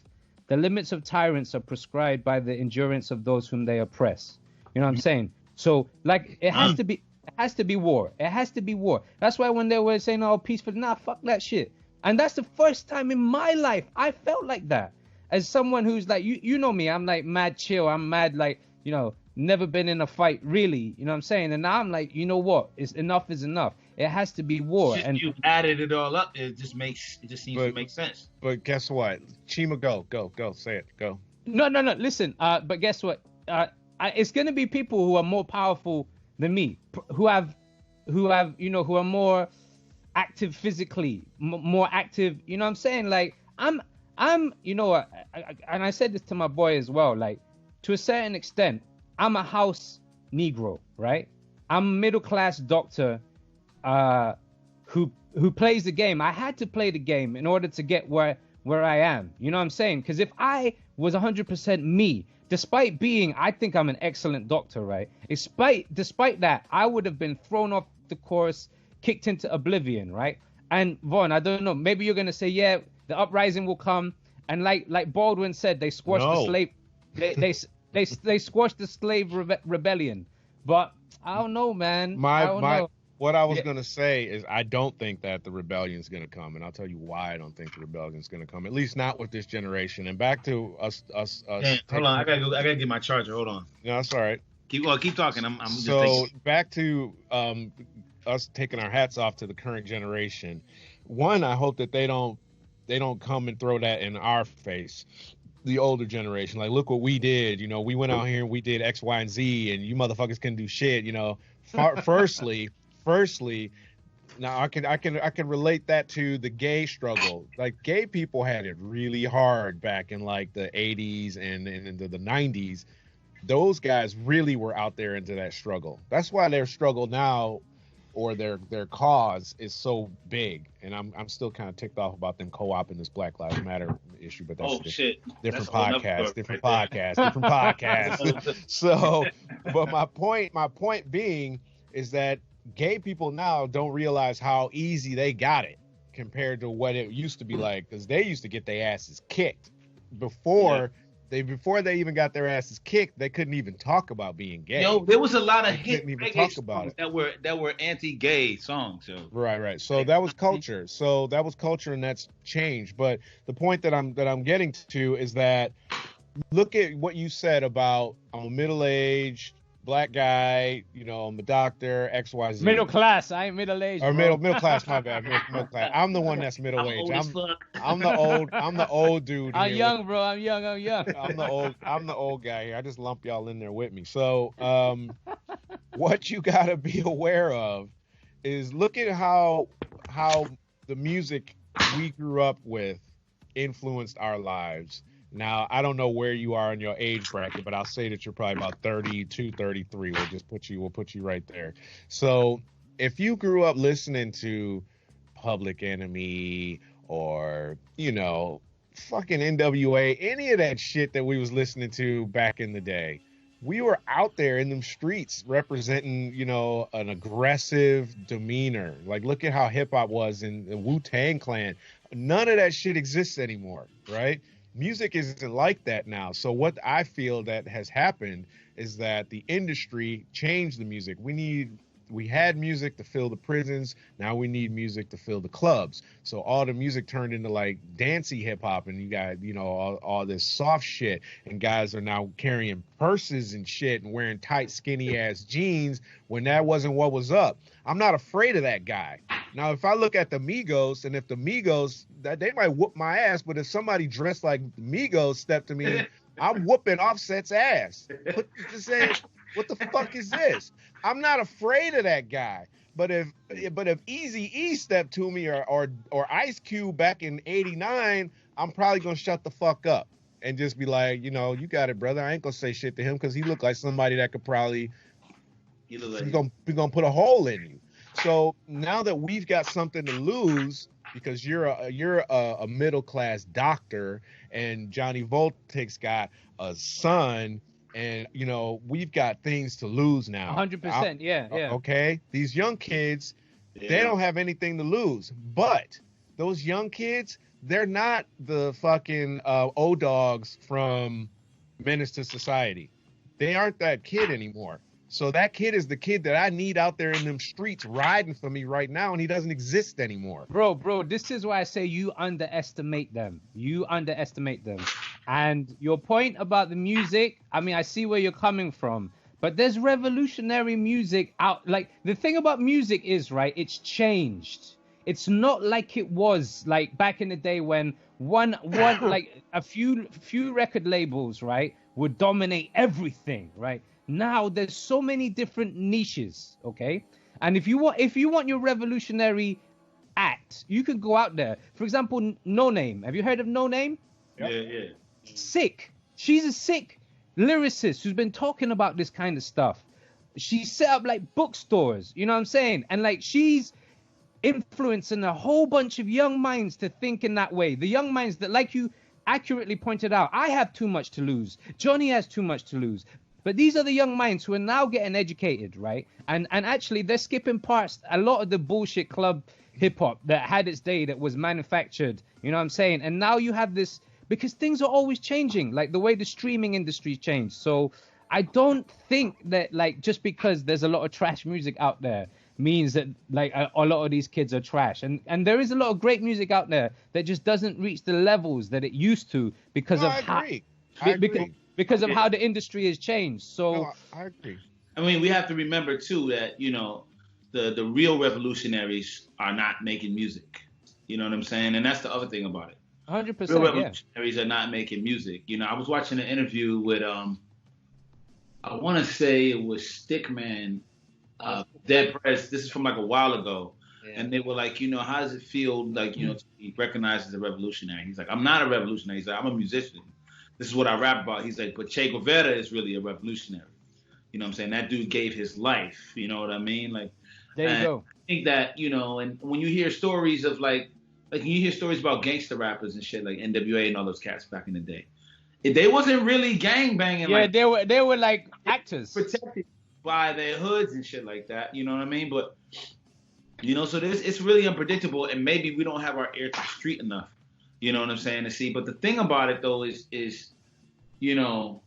The limits of tyrants are prescribed by the endurance of those whom they oppress. You know what I'm saying? So, like, it has to be... It has to be war. It has to be war. That's why when they were saying, oh, peaceful, nah, fuck that shit. And that's the first time in my life I felt like that. As someone who's like, you know me, I'm like mad chill. I'm mad, like, you know, never been in a fight, really. You know what I'm saying? And now I'm like, you know what? Enough is enough. It has to be war. Shit, and you added it all up. It just seems to make sense. But guess what? Chima, go. Say it. Go. No. Listen, but guess what? It's going to be people who are more powerful than me, who are more active physically, more active. You know what I'm saying? Like I'm, you know what? And I said this to my boy as well. Like, to a certain extent, I'm a house Negro, right? I'm a middle class doctor, who plays the game. I had to play the game in order to get where I am. You know what I'm saying? Because if I was 100% me, despite being, I think I'm an excellent doctor, right? Despite that, I would have been thrown off the course, kicked into oblivion, right? And Vaughn, I don't know, maybe you're gonna say, yeah, the uprising will come, and like Baldwin said, they squashed the slave, they squashed the slave rebellion. But I don't know, man. What I was gonna say is I don't think that the rebellion's gonna come, and I'll tell you why I don't think the rebellion's gonna come. At least not with this generation. And back to us. Damn, hold on, I gotta get my charger. Hold on. No, that's all right. Keep talking. I'm so just thinking. Back to us taking our hats off to the current generation. One, I hope that they don't come and throw that in our face. The older generation, like, look what we did. You know, we went out here and we did X, Y, and Z, and you motherfuckers couldn't do shit. You know, firstly, now I can relate that to the gay struggle. Like, gay people had it really hard back in like the 80s and into the 90s. Those guys really were out there into that struggle. That's why their struggle now, or their cause, is so big. And I'm still kind of ticked off about them co-opting this Black Lives Matter issue, but that's different podcast. So, but my point being is that gay people now don't realize how easy they got it compared to what it used to be like, because they used to get their asses kicked before they even got their asses kicked. They couldn't even talk about being gay. Yo, there was a lot of hit talk about it that were anti-gay songs. Yo. Right. So that was culture. And that's changed. But the point that I'm getting to is that look at what you said about I'm a middle-aged Black guy, you know, I'm a doctor, XYZ. Middle class. I ain't middle-aged. Or middle class, my bad. Middle class. I'm the one that's middle-aged. I'm the old dude. I'm young, bro. I'm young. I'm the old guy here. I just lump y'all in there with me. So, what you gotta be aware of is look at how the music we grew up with influenced our lives. Now, I don't know where you are in your age bracket, but I'll say that you're probably about 32, 33. We'll put you right there. So if you grew up listening to Public Enemy or, you know, fucking NWA, any of that shit that we was listening to back in the day, we were out there in them streets representing, you know, an aggressive demeanor. Like, look at how hip hop was in the Wu-Tang Clan. None of that shit exists anymore, right? Music isn't like that now. So what I feel that has happened is that the industry changed the music. We had music to fill the prisons. Now we need music to fill the clubs. So all the music turned into like dancey hip hop, and you got, you know, all this soft shit, and guys are now carrying purses and shit and wearing tight, skinny ass jeans when that wasn't what was up. I'm not afraid of that guy. Now, if I look at the Migos, and if the Migos, that they might whoop my ass, but if somebody dressed like the Migos stepped to me, I'm whooping Offset's ass. What the fuck is this? I'm not afraid of that guy. But if Eazy-E stepped to me or Ice Cube back in '89, I'm probably gonna shut the fuck up and just be like, you know, you got it, brother. I ain't gonna say shit to him because he looked like somebody that could probably he's gonna put a hole in you. So now that we've got something to lose, because you're a middle class doctor and Johnny Voltic's got a son, and you know we've got things to lose now. 100%, yeah. Okay, these young kids, they don't have anything to lose. But those young kids, they're not the fucking O-Dogs from Menace to Society. They aren't that kid anymore. So that kid is the kid that I need out there in them streets riding for me right now, and he doesn't exist anymore. Bro, this is why I say you underestimate them. And your point about the music, I mean, I see where you're coming from, but there's revolutionary music out. Like, the thing about music is, right, it's changed. It's not like it was like back in the day when one like a few record labels, right, would dominate everything, right? Now there's so many different niches, okay? And if you want your revolutionary act, you can go out there. For example, No Name. Have you heard of No Name? Yep. Yeah. Sick. She's a sick lyricist who's been talking about this kind of stuff. She set up like bookstores, you know what I'm saying? And like she's influencing a whole bunch of young minds to think in that way. The young minds that, like you accurately pointed out, I have too much to lose. Johnny has too much to lose. But these are the young minds who are now getting educated, right? And actually, they're skipping past a lot of the bullshit club hip-hop that had its day, that was manufactured, you know what I'm saying? And now you have this, because things are always changing, like the way the streaming industry changed. So I don't think that, like, just because there's a lot of trash music out there means that like a lot of these kids are trash. And there is a lot of great music out there that just doesn't reach the levels that it used to because of how because of how the industry has changed. So I agree. I mean, we have to remember too that, you know, the real revolutionaries are not making music. You know what I'm saying? And that's the other thing about it. 100%. Real revolutionaries are not making music. You know, I was watching an interview with I want to say it was Stickman, Dead Press. This is from like a while ago. Yeah. And they were like, you know, how does it feel like, you know, to be recognized as a revolutionary? He's like, I'm not a revolutionary. He's like, I'm a musician. This is what I rap about. He's like, but Che Guevara is really a revolutionary. You know what I'm saying? That dude gave his life. You know what I mean? Like, there you go. I think that, you know, and when you hear stories of like you hear stories about gangster rappers and shit, like NWA and all those cats back in the day. They wasn't really gang banging. Yeah, like, they were like actors. Protected by their hoods and shit like that. You know what I mean? But, you know, so it's really unpredictable, and maybe we don't have our ear to the street enough. You know what I'm saying? To see. But the thing about it though is, you know,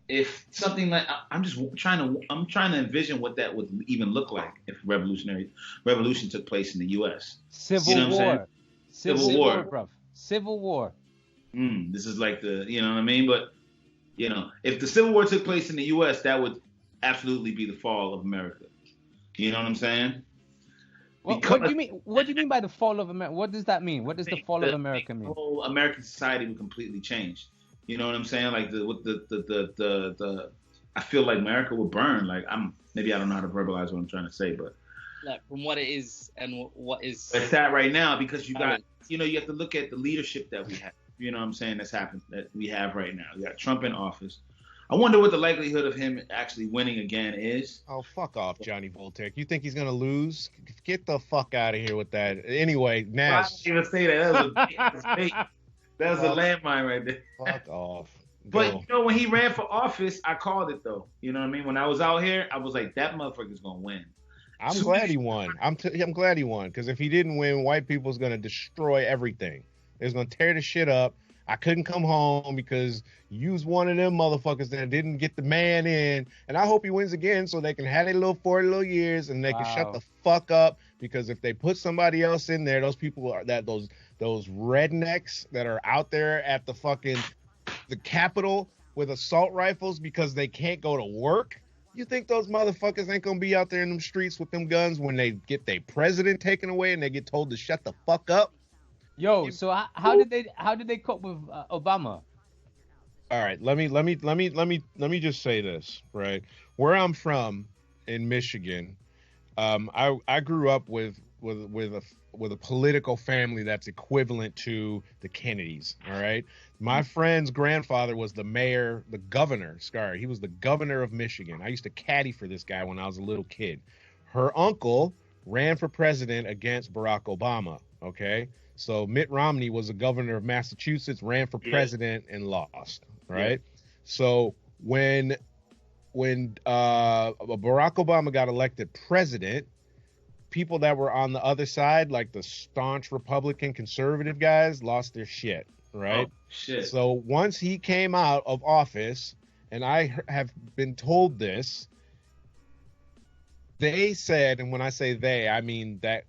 if something like I'm trying to envision what that would even look like if revolution took place in the U.S. Civil War. Civil War, bruv. Civil War. This is like the, you know what I mean? But, you know, if the Civil War took place in the U.S., that would absolutely be the fall of America. You know what I'm saying? What do you mean? What do you mean by the fall of America? What does that mean? What does the fall of America mean? The whole American society would completely change. You know what I'm saying? Like I feel like America would burn. Like maybe I don't know how to verbalize what I'm trying to say, but like from what it is and what is it's that right now, because you got, you know, you have to look at the leadership that we have. You know what I'm saying? That's happened, that we have right now. You got Trump in office. I wonder what the likelihood of him actually winning again is. Oh, fuck off, Johnny Voltaire. You think he's going to lose? Get the fuck out of here with that. Anyway, Nash. I didn't even say that. That was a landmine right there. Fuck off. But, you know, when he ran for office, I called it, though. You know what I mean? When I was out here, I was like, that motherfucker's going to win. I'm glad he won. I'm glad he won, because if he didn't win, white people's going to destroy everything. They're going to tear the shit up. I couldn't come home because you was one of them motherfuckers that didn't get the man in. And I hope he wins again so they can have their little 40 little years and they can shut the fuck up. Because if they put somebody else in there, those people are those rednecks that are out there at the Capitol with assault rifles because they can't go to work. You think those motherfuckers ain't gonna be out there in them streets with them guns when they get their president taken away and they get told to shut the fuck up? Yo, so how did they cope with Obama? All right, let me just say this, right? Where I'm from in Michigan, I grew up with a political family that's equivalent to the Kennedys. All right, my friend's grandfather was the governor. He was the governor of Michigan. I used to caddy for this guy when I was a little kid. Her uncle ran for president against Barack Obama. Okay. So Mitt Romney was the governor of Massachusetts, ran for president and lost, right? Yeah. So when Barack Obama got elected president, people that were on the other side, like the staunch Republican conservative guys, lost their shit, right? Oh, shit. So once he came out of office, and I have been told this, they said, and when I say they, I mean that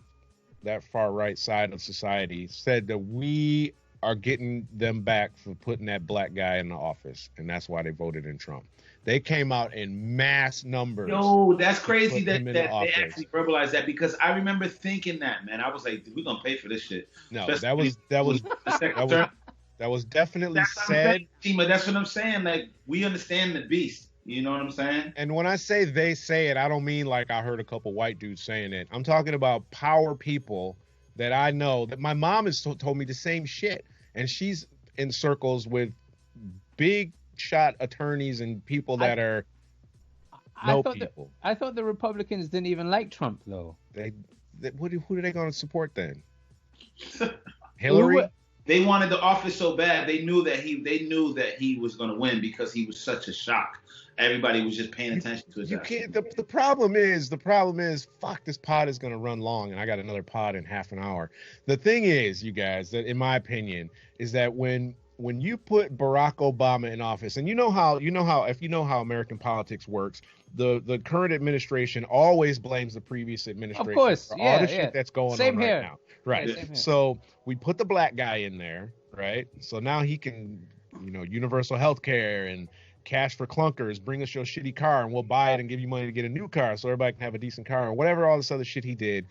far right side of society, said that we are getting them back for putting that black guy in the office, and that's why they voted in Trump. They came out in mass numbers. Yo, that's crazy that they actually verbalized that, because I remember thinking that, man. I was like, we're gonna pay for this shit. No, that was definitely said. But that's what I'm saying. Like, we understand the beast. You know what I'm saying? And when I say they say it, I don't mean like I heard a couple white dudes saying it. I'm talking about power people that I know, that my mom has told me the same shit. And she's in circles with big shot attorneys and people that are people. I thought the Republicans didn't even like Trump, though. Who are they going to support then? Hillary? They wanted the office so bad. They knew that he was going to win because he was such a shock. Everybody was just paying attention to his ass. The problem is, fuck, this pod is going to run long, and I got another pod in half an hour. The thing is, you guys, that in my opinion, is that when when you put Barack Obama in office, and you know how American politics works, the current administration always blames the previous administration of course, for all the shit that's going same on here. right now. Right. Yeah, so we put the black guy in there, right? So now he can, universal health care and cash for clunkers, bring us your shitty car and we'll buy it and give you money to get a new car so everybody can have a decent car, or whatever all this other shit he did.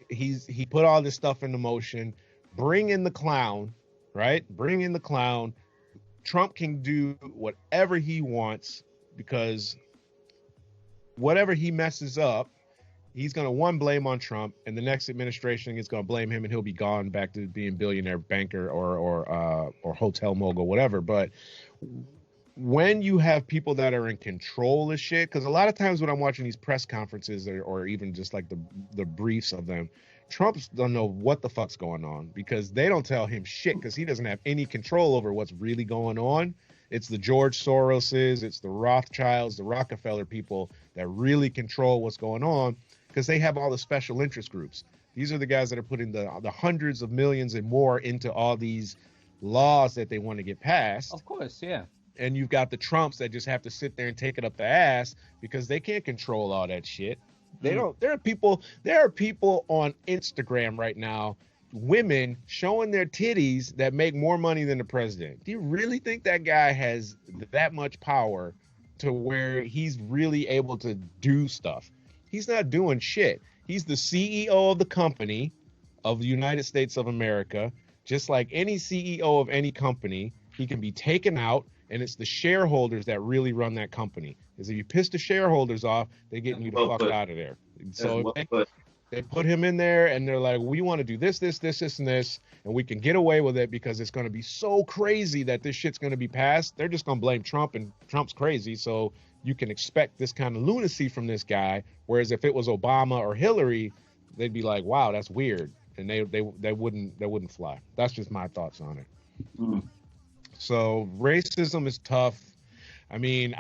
He put all this stuff into motion. Bring in the clown, right? Bring in the clown. Trump can do whatever he wants, because whatever he messes up, he's going to blame on Trump, and the next administration is going to blame him, and he'll be gone back to being billionaire banker or hotel mogul, whatever. But when you have people that are in control of shit, because a lot of times when I'm watching these press conferences or even just like the briefs of them, Trump don't know what the fuck's going on, because they don't tell him shit, because he doesn't have any control over what's really going on. It's the George Soroses, it's the Rothschilds, the Rockefeller people that really control what's going on, because they have all the special interest groups. These are the guys that are putting the hundreds of millions and more into all these laws that they want to get passed. Of course, yeah. And you've got the Trumps that just have to sit there and take it up the ass because they can't control all that shit. They don't. There are people on Instagram right now, women showing their titties that make more money than the president. Do you really think that guy has that much power to where he's really able to do stuff? He's not doing shit. He's the CEO of the company of the United States of America. Just like any CEO of any company, he can be taken out, and it's the shareholders that really run that company. Because if you piss the shareholders off, they're getting you the fuck out of there. So they put him in there, and they're like, we want to do this, and we can get away with it because it's going to be so crazy that this shit's going to be passed. They're just going to blame Trump, and Trump's crazy, so you can expect this kind of lunacy from this guy. Whereas if it was Obama or Hillary, they'd be like, wow, that's weird, and they wouldn't fly. That's just my thoughts on it. So racism is tough. I mean,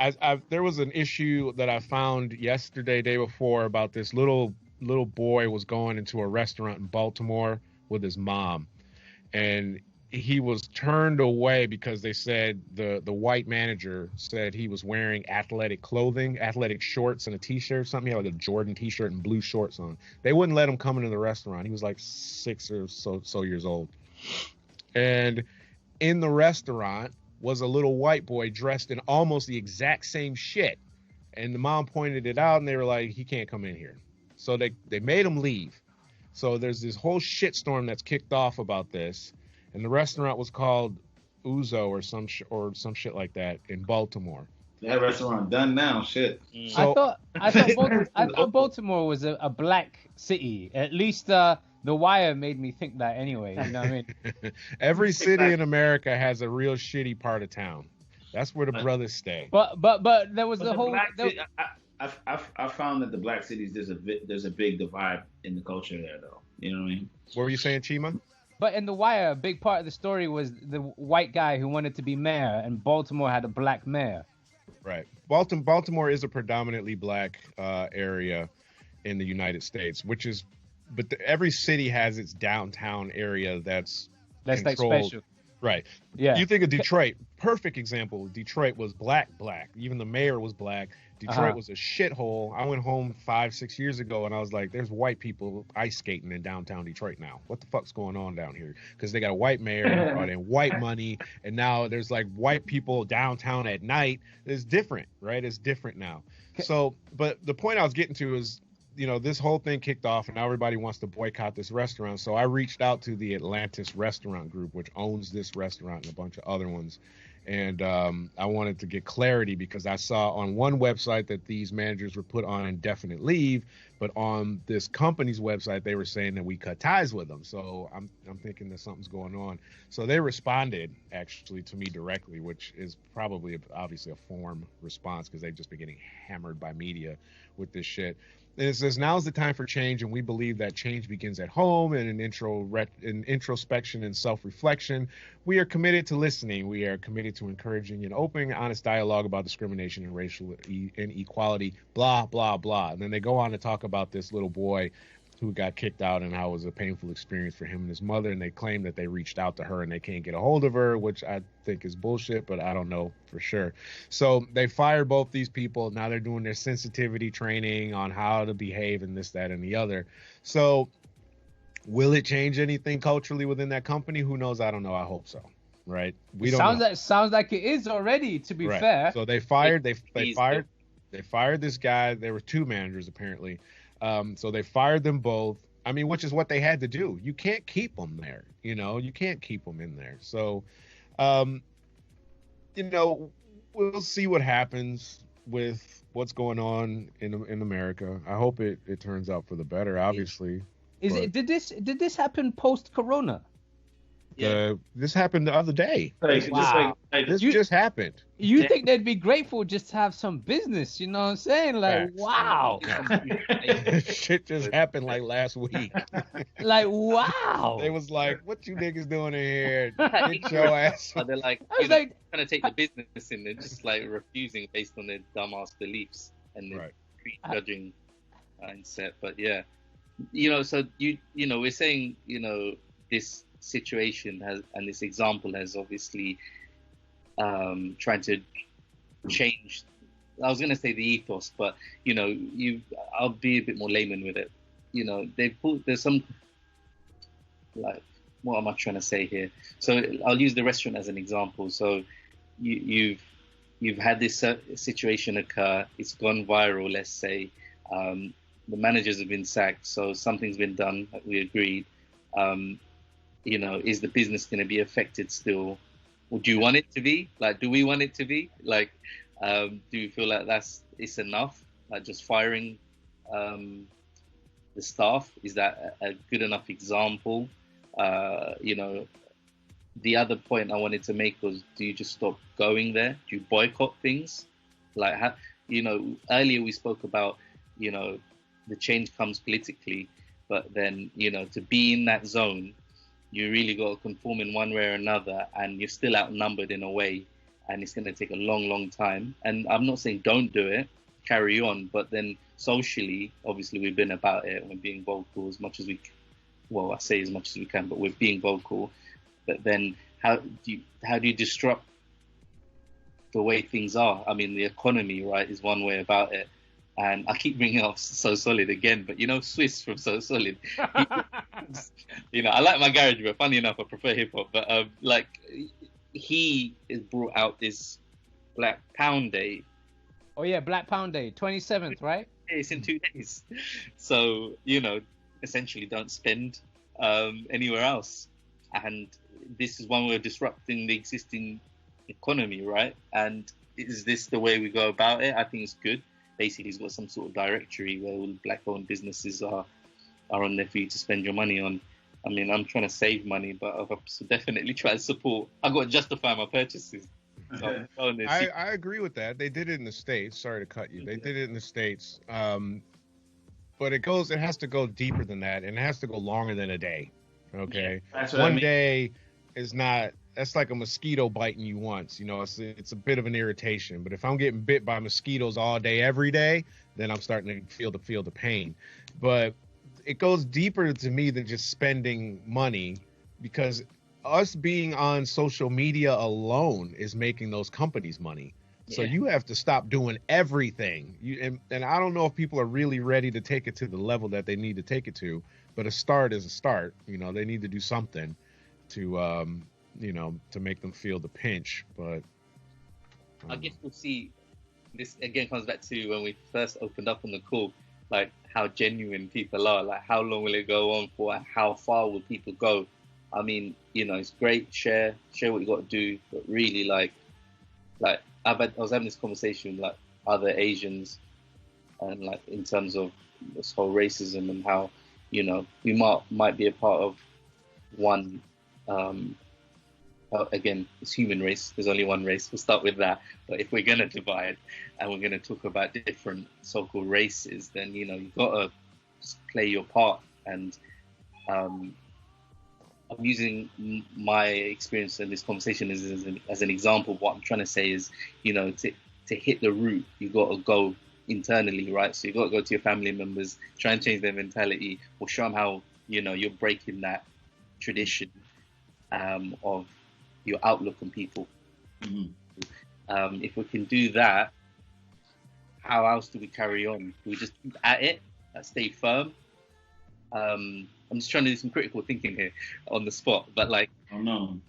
there was an issue that I found yesterday, day before, about this little boy was going into a restaurant in Baltimore with his mom, and he was turned away because they said the white manager said he was wearing athletic clothing, athletic shorts and a t-shirt, something. He had like a Jordan t-shirt and blue shorts on. They wouldn't let him come into the restaurant. He was like 6 or so years old. And in the restaurant was a little white boy dressed in almost the exact same shit. And the mom pointed it out, and they were like, he can't come in here. So they made him leave. So there's this whole shitstorm that's kicked off about this. And the restaurant was called Uzo or some shit like that in Baltimore. That restaurant done now, shit. So, I thought Baltimore was a black city. At least The Wire made me think that anyway. You know what I mean? Every city in America has a real shitty part of town. That's where the brothers stay. But there was the whole. I found that the black cities there's a big divide in the culture there, though. You know what I mean? What were you saying, Chima? But in The Wire, a big part of the story was the white guy who wanted to be mayor, and Baltimore had a black mayor. Right. Baltimore is a predominantly black area in the United States, but every city has its downtown area that's like special. Right. Yeah. You think of Detroit, perfect example. Detroit was black. Even the mayor was black. Detroit was a shithole. I went home 5-6 years ago, and I was like, there's white people ice skating in downtown Detroit now. What the fuck's going on down here? Because they got a white mayor and white money, and now there's like white people downtown at night. It's different, right? It's different now. So, but the point I was getting to is, this whole thing kicked off, and now everybody wants to boycott this restaurant. So I reached out to the Atlantis Restaurant Group, which owns this restaurant and a bunch of other ones. And I wanted to get clarity, because I saw on one website that these managers were put on indefinite leave, but on this company's website, they were saying that we cut ties with them. So I'm thinking that something's going on. So they responded actually to me directly, which is probably obviously a form response, because they've just been getting hammered by media with this shit. And it says, now's the time for change, and we believe that change begins at home and in introspection and self-reflection. We are committed to listening. We are committed to encouraging an open, honest dialogue about discrimination and racial inequality, blah, blah, blah. And then they go on to talk about this little boy who got kicked out and how it was a painful experience for him and his mother. And they claim that they reached out to her and they can't get a hold of her, which I think is bullshit, but I don't know for sure. So they fired both these people. Now they're doing their sensitivity training on how to behave and this, that, and the other. So will it change anything culturally within that company? Who knows? I don't know. I hope so. Right. We don't know. Sounds like it is already, to be fair. So they fired this guy. There were 2 managers apparently. So they fired them both. I mean, which is what they had to do. You can't keep them there. You can't keep them in there. So, we'll see what happens with what's going on in America. I hope it turns out for the better, obviously. Did this happen post-corona? Yeah. This happened the other day. Wow. This just happened. You think they'd be grateful just to have some business? You know what I'm saying? Like, wow. Shit just happened like last week. Like, wow. They was like, what you niggas doing in here? Get your ass. They're like, trying to take the business in. They're just like refusing based on their dumbass beliefs and their prejudging mindset. But yeah, so we're saying, this situation has, and this example has obviously trying to change, I was going to say the ethos, but I'll be a bit more layman with it. There's some, like, what am I trying to say here? So I'll use the restaurant as an example. So you've had this situation occur, it's gone viral, let's say, the managers have been sacked, so something's been done, we agreed. Is the business going to be affected still? Or do you want it to be? Like, do we want it to be? Like, do you feel like it's enough? Like, just firing the staff? Is that a good enough example? The other point I wanted to make was, do you just stop going there? Do you boycott things? Like, earlier we spoke about, the change comes politically, but then, to be in that zone, you really got to conform in one way or another, and you're still outnumbered in a way, and it's going to take a long, long time. And I'm not saying don't do it, carry on, but then socially, obviously, we've been about it, and we're being vocal as much as we can. Well, I say as much as we can, but we're being vocal. But then how do you disrupt the way things are? I mean, the economy, right, is one way about it. And I keep bringing up So Solid again, but Swiss from So Solid. I like my garage, but funny enough, I prefer hip hop. But he has brought out this Black Pound Day. Oh yeah, Black Pound Day, 27th, right? It's in 2 days. So essentially, don't spend anywhere else. And this is one way of disrupting the existing economy, right? And is this the way we go about it? I think it's good. Basically, he's got some sort of directory where all black-owned businesses are on there for you to spend your money on. I mean, I'm trying to save money, but I've definitely tried to support. I've got to justify my purchases. So I agree with that. They did it in the States. Sorry to cut you. They did it in the States. But it has to go deeper than that, and it has to go longer than a day. Okay? That's One day is not... That's like a mosquito biting you once, it's a bit of an irritation. But if I'm getting bit by mosquitoes all day, every day, then I'm starting to feel the pain. But it goes deeper to me than just spending money, because us being on social media alone is making those companies money. So you have to stop doing everything. And I don't know if people are really ready to take it to the level that they need to take it to, but a start is a start. They need to do something to to make them feel the pinch. But I guess we'll see. This again comes back to when we first opened up on the call, like how genuine people are, like how long will it go on for, and how far will people go? I mean, it's great, share what you got to do, but really, like I was having this conversation with like other Asians, and like in terms of this whole racism and how we might be a part of one. Again, it's human race. There's only one race. We'll start with that. But if we're going to divide and we're going to talk about different so-called races, then, you've got to play your part. And I'm using my experience in this conversation as an example. What I'm trying to say is, to hit the root, you've got to go internally, right? So you got to go to your family members, try and change their mentality, or show them how, you know, you're breaking that tradition of your outlook on people. If we can do that, how else do we carry on? Do we just keep at it, stay firm? I'm just trying to do some critical thinking here on the spot, but like, I don't know.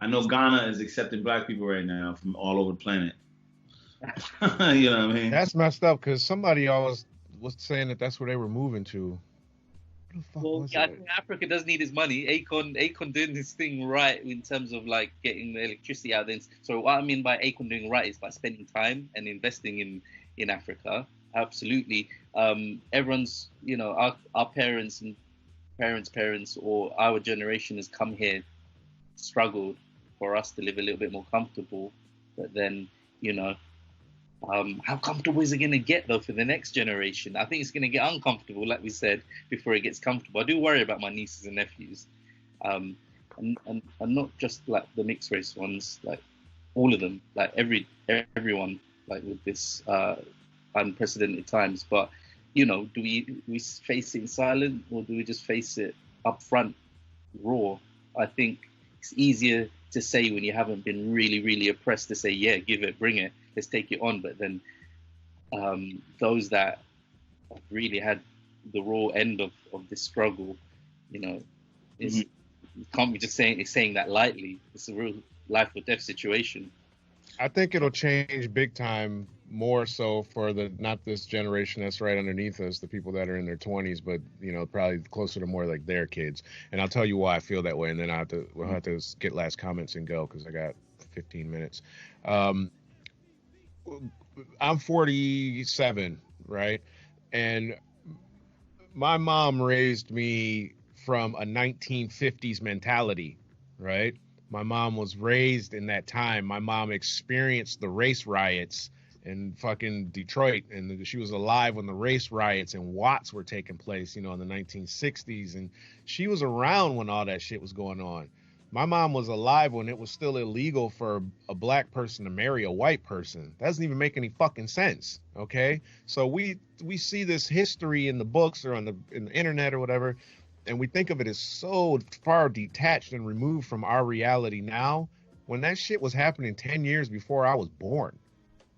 I know Ghana is accepting black people right now from all over the planet. You know what I mean? That's messed up because somebody always was saying that that's where they were moving to. Well, yeah, I think Africa does need his money. Akon doing his thing right in terms of like getting the electricity out there. So what I mean by Akon doing right is by spending time and investing in Africa. Absolutely. Everyone's, you know, our parents and parents or our generation has come here, struggled for us to live a little bit more comfortable. But then, you know, how comfortable is it going to get, though, for the next generation? I think it's going to get uncomfortable, like we said, before it gets comfortable. I do worry about my nieces and nephews. And not just, like, the mixed race ones, like, all of them, like, everyone, like, with this unprecedented times. But, you know, do we face it in silence, or do we just face it up front, raw? I think it's easier to say when you haven't been really, really oppressed to say, yeah, give it, bring it. Let's take it on. But then those that have really had the raw end of this struggle, you know, you can't be just saying that lightly. It's a real life or death situation. I think it'll change big time, more so for not this generation that's right underneath us, the people that are in their 20s, but, you know, probably closer to more like their kids. And I'll tell you why I feel that way, and then we'll have to get last comments and go because I got 15 minutes. I'm 47, right? And my mom raised me from a 1950s mentality, right? My mom was raised in that time. My mom experienced the race riots in fucking Detroit, and she was alive when the race riots in Watts were taking place, you know, in the 1960s. And she was around when all that shit was going on. My mom was alive when it was still illegal for a black person to marry a white person. That doesn't even make any fucking sense, okay? So we see this history in the books or in the internet or whatever, and we think of it as so far detached and removed from our reality now, when that shit was happening 10 years before I was born.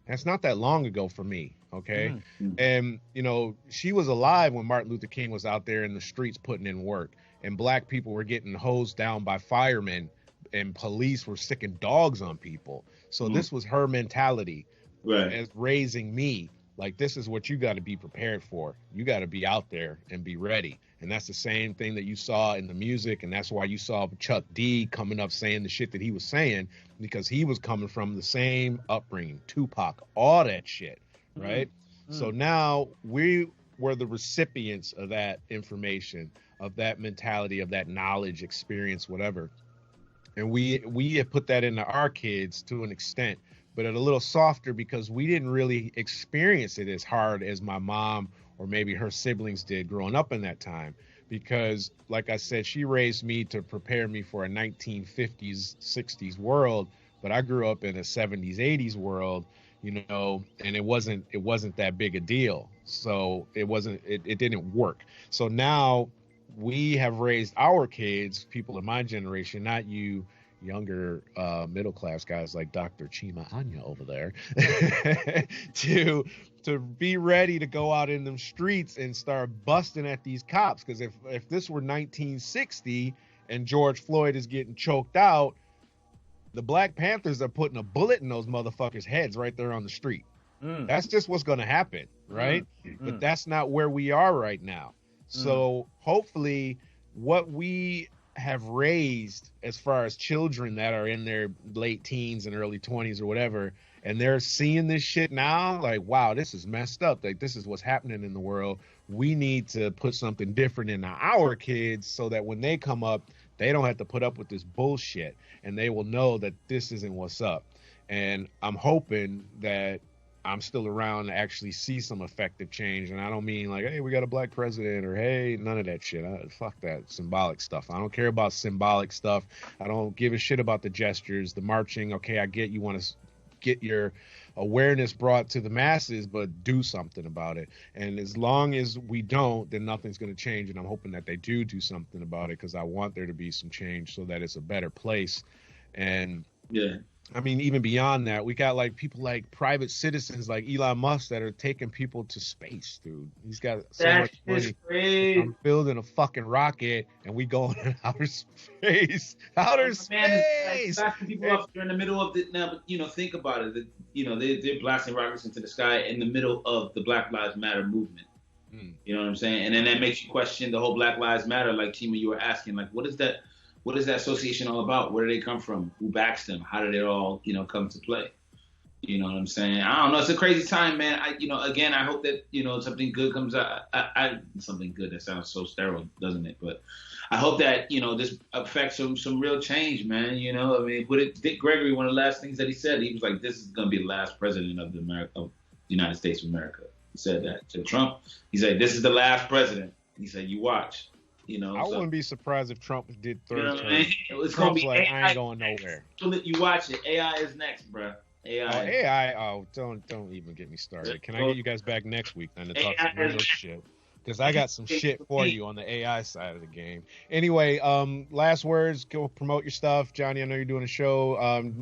That's not that long ago for me, okay? And, you know, she was alive when Martin Luther King was out there in the streets putting in work, and black people were getting hosed down by firemen, and police were sicking dogs on people. So this was her mentality, right, as raising me. Like, this is what you got to be prepared for. You got to be out there and be ready. And that's the same thing that you saw in the music, and that's why you saw Chuck D coming up saying the shit that he was saying, because he was coming from the same upbringing, Tupac, all that shit, right? So now we were the recipients of that information, of that mentality, of that knowledge, experience, whatever. And we have put that into our kids to an extent, but at a little softer, because we didn't really experience it as hard as my mom or maybe her siblings did growing up in that time. Because, like I said, she raised me to prepare me for a 1950s, 60s world, but I grew up in a 70s, 80s world, you know, and it wasn't that big a deal. So it didn't work. So now we have raised our kids, people in my generation, not you younger middle class guys like Dr. Chima Anya over there, to be ready to go out in them streets and start busting at these cops. Because if this were 1960 and George Floyd is getting choked out, the Black Panthers are putting a bullet in those motherfuckers' heads right there on the street. That's just what's going to happen, right? But that's not where we are right now. So hopefully what we have raised as far as children that are in their late teens and early 20s or whatever, and they're seeing this shit now, like, wow, this is messed up. Like, this is what's happening in the world. We need to put something different in our kids so that when they come up, they don't have to put up with this bullshit, and they will know that this isn't what's up. And I'm hoping that I'm still around to actually see some effective change. And I don't mean like, hey, we got a black president, or hey, none of that shit. Fuck that symbolic stuff. I don't care about symbolic stuff. I don't give a shit about the gestures, the marching. Okay, I get you want to get your awareness brought to the masses, but do something about it. And as long as we don't, then nothing's going to change. And I'm hoping that they do something about it, because I want there to be some change so that it's a better place. And yeah, I mean, even beyond that, we got like people like private citizens like Elon Musk that are taking people to space, dude. He's got so much money. I'm building a fucking rocket and we going in outer space. Outer space! Blasting people off during the middle of the, now, but, you know, think about it. They're blasting rockets into the sky in the middle of the Black Lives Matter movement. You know what I'm saying? And then that makes you question the whole Black Lives Matter, like Chima, you were asking, like, what is that association all about? Where do they come from? Who backs them? How did it all, come to play? You know what I'm saying? I don't know. It's a crazy time, man. I hope that, something good comes out. Something good. That sounds so sterile, doesn't it? But I hope that, this affects some real change, man. Dick Gregory, one of the last things that he said, he was like, this is going to be the last president of the United States of America. He said that to Trump. He said, this is the last president. He said, you watch. I wouldn't be surprised if Trump did third term. It's going to be like, AI. I ain't going nowhere. You watch it. AI is next, bro. AI. Don't even get me started. Can I get you guys back next week then to talk some real shit? Because I got some shit for you on the AI side of the game. Anyway, last words. Go promote your stuff. Johnny, I know you're doing a show.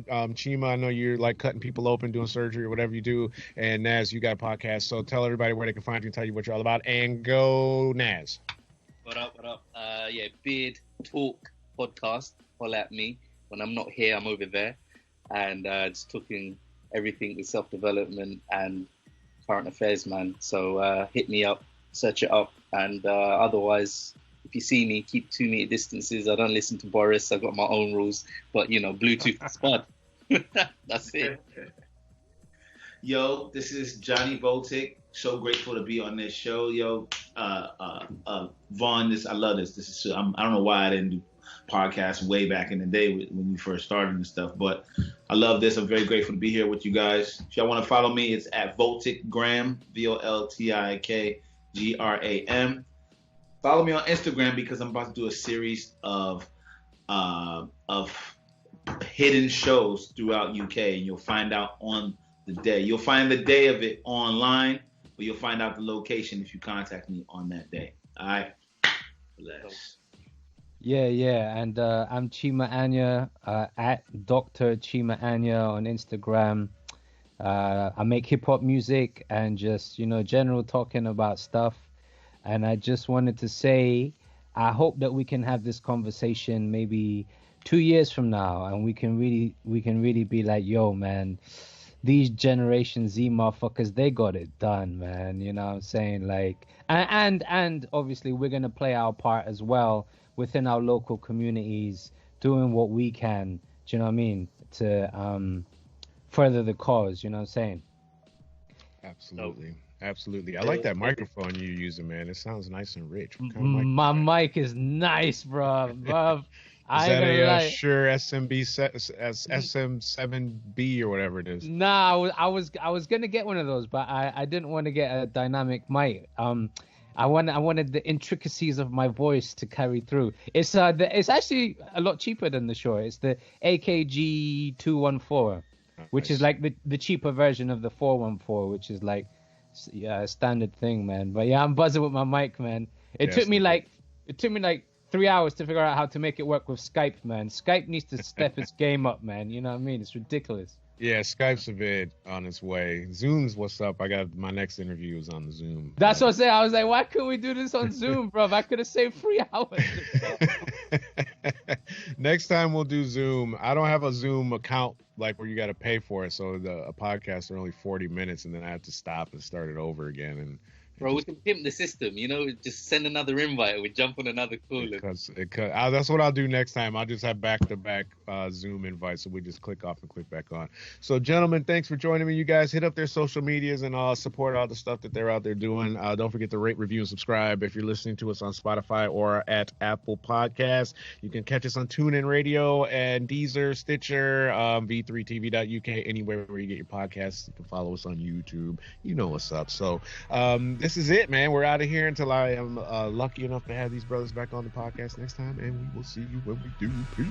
Chima, I know you're like cutting people open, doing surgery or whatever you do. And Naz, you got a podcast. So tell everybody where they can find you and tell you what you're all about. And go, Naz. What up? Beard Talk podcast. Holler at me. When I'm not here, I'm over there. And just talking everything with self-development and current affairs, man. So hit me up, search it up. And otherwise, if you see me, keep 2 meter distances. I don't listen to Boris. I've got my own rules. But, Bluetooth is fun. That's it. Yo, this is Johnny Voltic. So grateful to be on this show, yo. Vaughn, I love this. This is I don't know why I didn't do podcasts way back in the day when we first started and stuff, but I love this. I'm very grateful to be here with you guys. If y'all want to follow me, it's at VolticGram, VoltikGram. Follow me on Instagram because I'm about to do a series of hidden shows throughout UK, and you'll find out on the day. You'll find the day of it online, but you'll find out the location if you contact me on that day. All right? Bless. Yeah. And I'm Chima Anya, at Dr. Chima Anya on Instagram. I make hip-hop music and just, general talking about stuff. And I just wanted to say, I hope that we can have this conversation maybe 2 years from now, and we can really be like, yo, man, these Generation Z motherfuckers, they got it done, man. You know what I'm saying? Like, and obviously we're going to play our part as well within our local communities, doing what we can, do you know what I mean, to further the cause, you know what I'm saying? Absolutely. I like that microphone you're using, man. It sounds nice and rich. What kind of mic My mic is nice, bro. Is that a Shure SM7B or whatever it is? Nah, I was gonna get one of those, but I didn't want to get a dynamic mic. I wanted the intricacies of my voice to carry through. It's actually a lot cheaper than the Shure. It's the AKG 214, which is like the cheaper version of the 414, which is like a standard thing, man. But yeah, I'm buzzing with my mic, man. It took me like 3 hours to figure out how to make it work with Skype, man. Skype needs to step its game up, man. You know what I mean? It's ridiculous. Yeah, Skype's a bit on its way. Zoom's what's up. I got my next interview is on the Zoom. That's what I said. I was like, why couldn't we do this on Zoom, bro? I could have saved 3 hours. Next time we'll do Zoom. I don't have a Zoom account like where you got to pay for it. So a podcast are only 40 minutes, and then I have to stop and start it over again. And bro, we can pimp the system, just send another invite. We jump on another call. That's what I'll do next time. I'll just have back-to-back Zoom invites, so we just click off and click back on. So, gentlemen, thanks for joining me. You guys hit up their social medias and support all the stuff that they're out there doing. Don't forget to rate, review, and subscribe if you're listening to us on Spotify or at Apple Podcasts. You can catch us on TuneIn Radio and Deezer, Stitcher, v3tv.uk, anywhere where you get your podcasts. You can follow us on YouTube. You know what's up. So, this is it, man. We're out of here until I am lucky enough to have these brothers back on the podcast next time, and we will see you when we do. Peace.